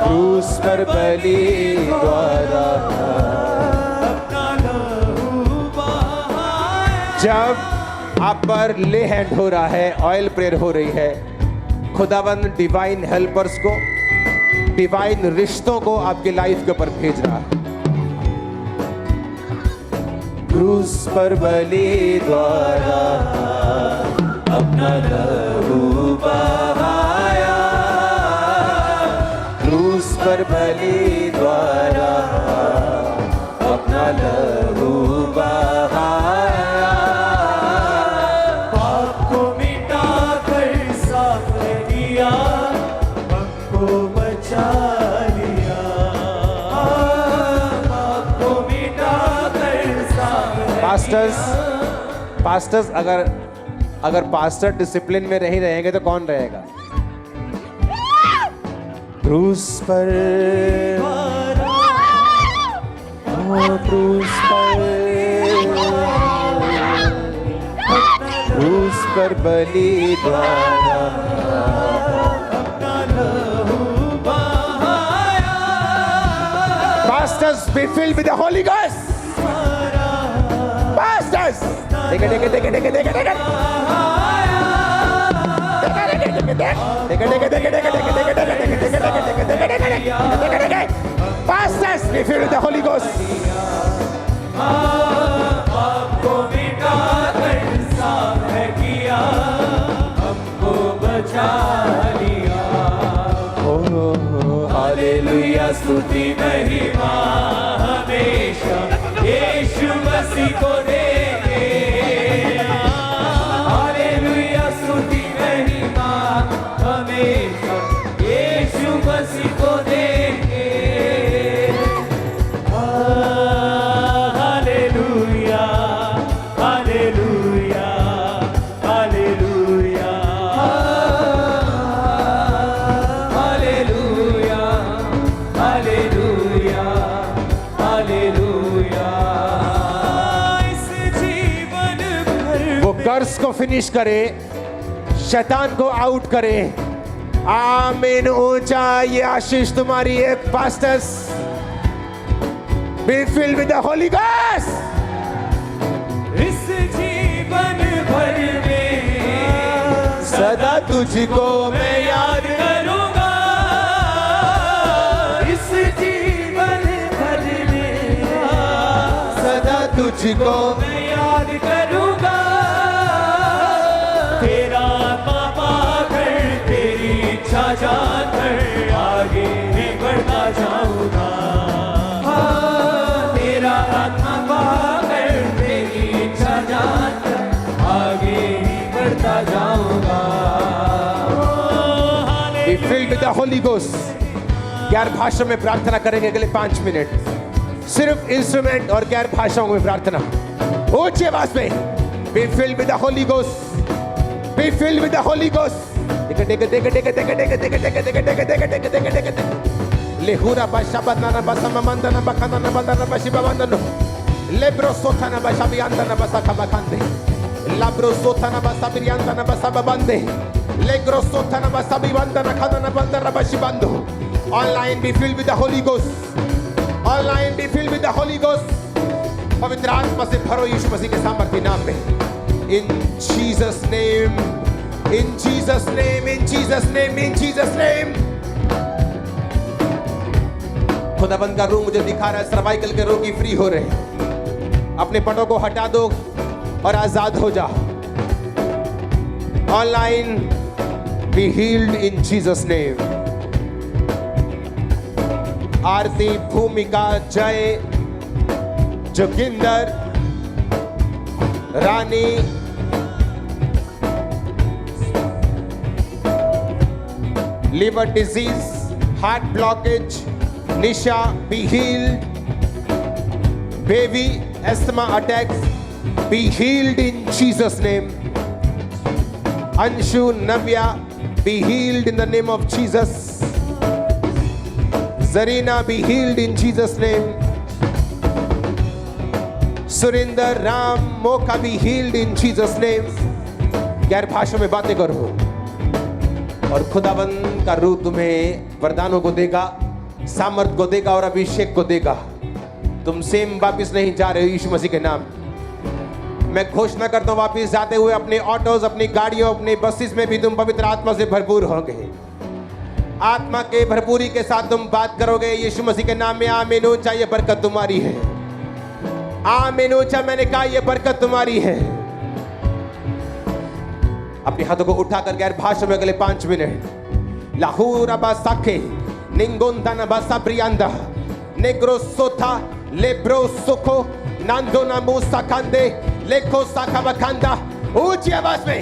क्रूस पर बलि द्वारा अपना लहू बहाया। जब आप पर ले हैंड हो रहा है, ऑयल प्रेयर हो रही है, खुदाबंद डिवाइन हेल्पर्स को, डिवाइन रिश्तों को आपके लाइफ के ऊपर भेज रहा है। क्रूस पर बलि द्वारा अपना लहू बहाया। क्रूस पर बलि द्वारा अपना लहू बहाया। पाप को मिटा कर साफ किया, हमको बचा लिया। पाप को मिटा कर साफ पास्टर्स अगर पास्टर डिसिप्लिन में नहीं रहेंगे तो कौन रहेगा? क्रूस पर क्रूस पर बलि द्वारा Pastors, be filled with the Holy Ghost. Pastors, take it. Pastors, be filled with the Holy Ghost. आपको मिटा कर साफ किया, हमको बचा लिया। हालेलुया स्तुति महिमा हमेशा यीशु मसीह को देंगे। हालेलुया स्तुति महिमा हमेशा यीशु मसीह को देंगे। Hallelujah hallelujah hallelujah hallelujah hallelujah hallelujah. इस जीवन भर वो कर्ज को फिनिश करे, शैतान को आउट करे। आमीन। ऊंचा ये आशीष तुम्हारी है। Pastors, be filled with the Holy Ghost. इस जीवन भर में सदा तुझको मैं याद करूंगा। इस जीवन भर में सदा तुझको मैं याद करूंगा। तेरा पापा कर तेरी इच्छा जानकर आगे ही बढ़ता जाऊंगा। तेरा आत्मा पाकर तेरी इच्छा जानकर आगे ही बढ़ता जाऊंगा। होली गोस्ट। गैर भाषा में प्रार्थना करेंगे अगले 5 मिनट, सिर्फ इंस्ट्रूमेंट और गैर भाषाओं में प्रार्थना। ऊंची आवाज में be filled with the holy ghost, be filled with the holy ghost. लेहुरा बाशा बदना बसा मंदना बखना बदना बशिबा बंदनो लेब्रो सोथना बशा बियांदना बसा खबखंदे लाब्रो सोथना बसा बियांदना बसा बंदे लेग्रो सोथना बसा बियांदना खदना बंदना बशिबंदो। Online be filled with the holy ghost, online be filled with the holy ghost. पवित्र आत्मा से भरो यीशु मसीह के सामर्थ्य नाम में। इन जीसस नेम, इन जीसस नेम, इन जीसस नेम, इन जीसस नेम। खुदाबंद का रूह मुझे दिखा रहा है, सर्वाइकल के रोगी फ्री हो रहे हैं। अपने पटों को हटा दो और आजाद हो जाओ। Online be healed in Jesus name. Aarti, Bhumika, Jai, Joginder, Rani, liver disease, heart blockage, Nisha, be healed. Baby, asthma attacks, be healed in Jesus' name. Anshu, Navya, be healed in the name of Jesus. Zarina, be healed in Jesus' name. Surinder, Ram, Moka, be healed in Jesus' name. गैर भाषा में बातें करो और खुदाबंद का रूह तुम्हें वरदानों को देगा, सामर्थ को देगा और अभिषेक को देगा। तुम सेम वापिस नहीं जा रहे हो यीशु मसीह के नाम। मैं घोषणा करता हूं वापिस जाते हुए अपने ऑटोज, अपनी गाड़ियों, अपने बसेस में भी तुम पवित्र आत्मा से भरपूर होंगे। आत्मा के भरपूरी के साथ तुम बात करोगे यीशु मसीह के नाम में। आमीन ऊंचा, ये बरकत तुम्हारी है। आमीन ऊंचा, मैंने कहा ये बरकत तुम्हारी है। अपने हाथों को उठाकर गैर भाषा में अगले 5 मिनट। लाहूरा बासाखे निंगोंदाना बासा प्रियांदा नेग्रो सोथा लेब्रो सुखो नांदो नामू साकांदे लेखो साखा बखांदा। ऊंची आवाज में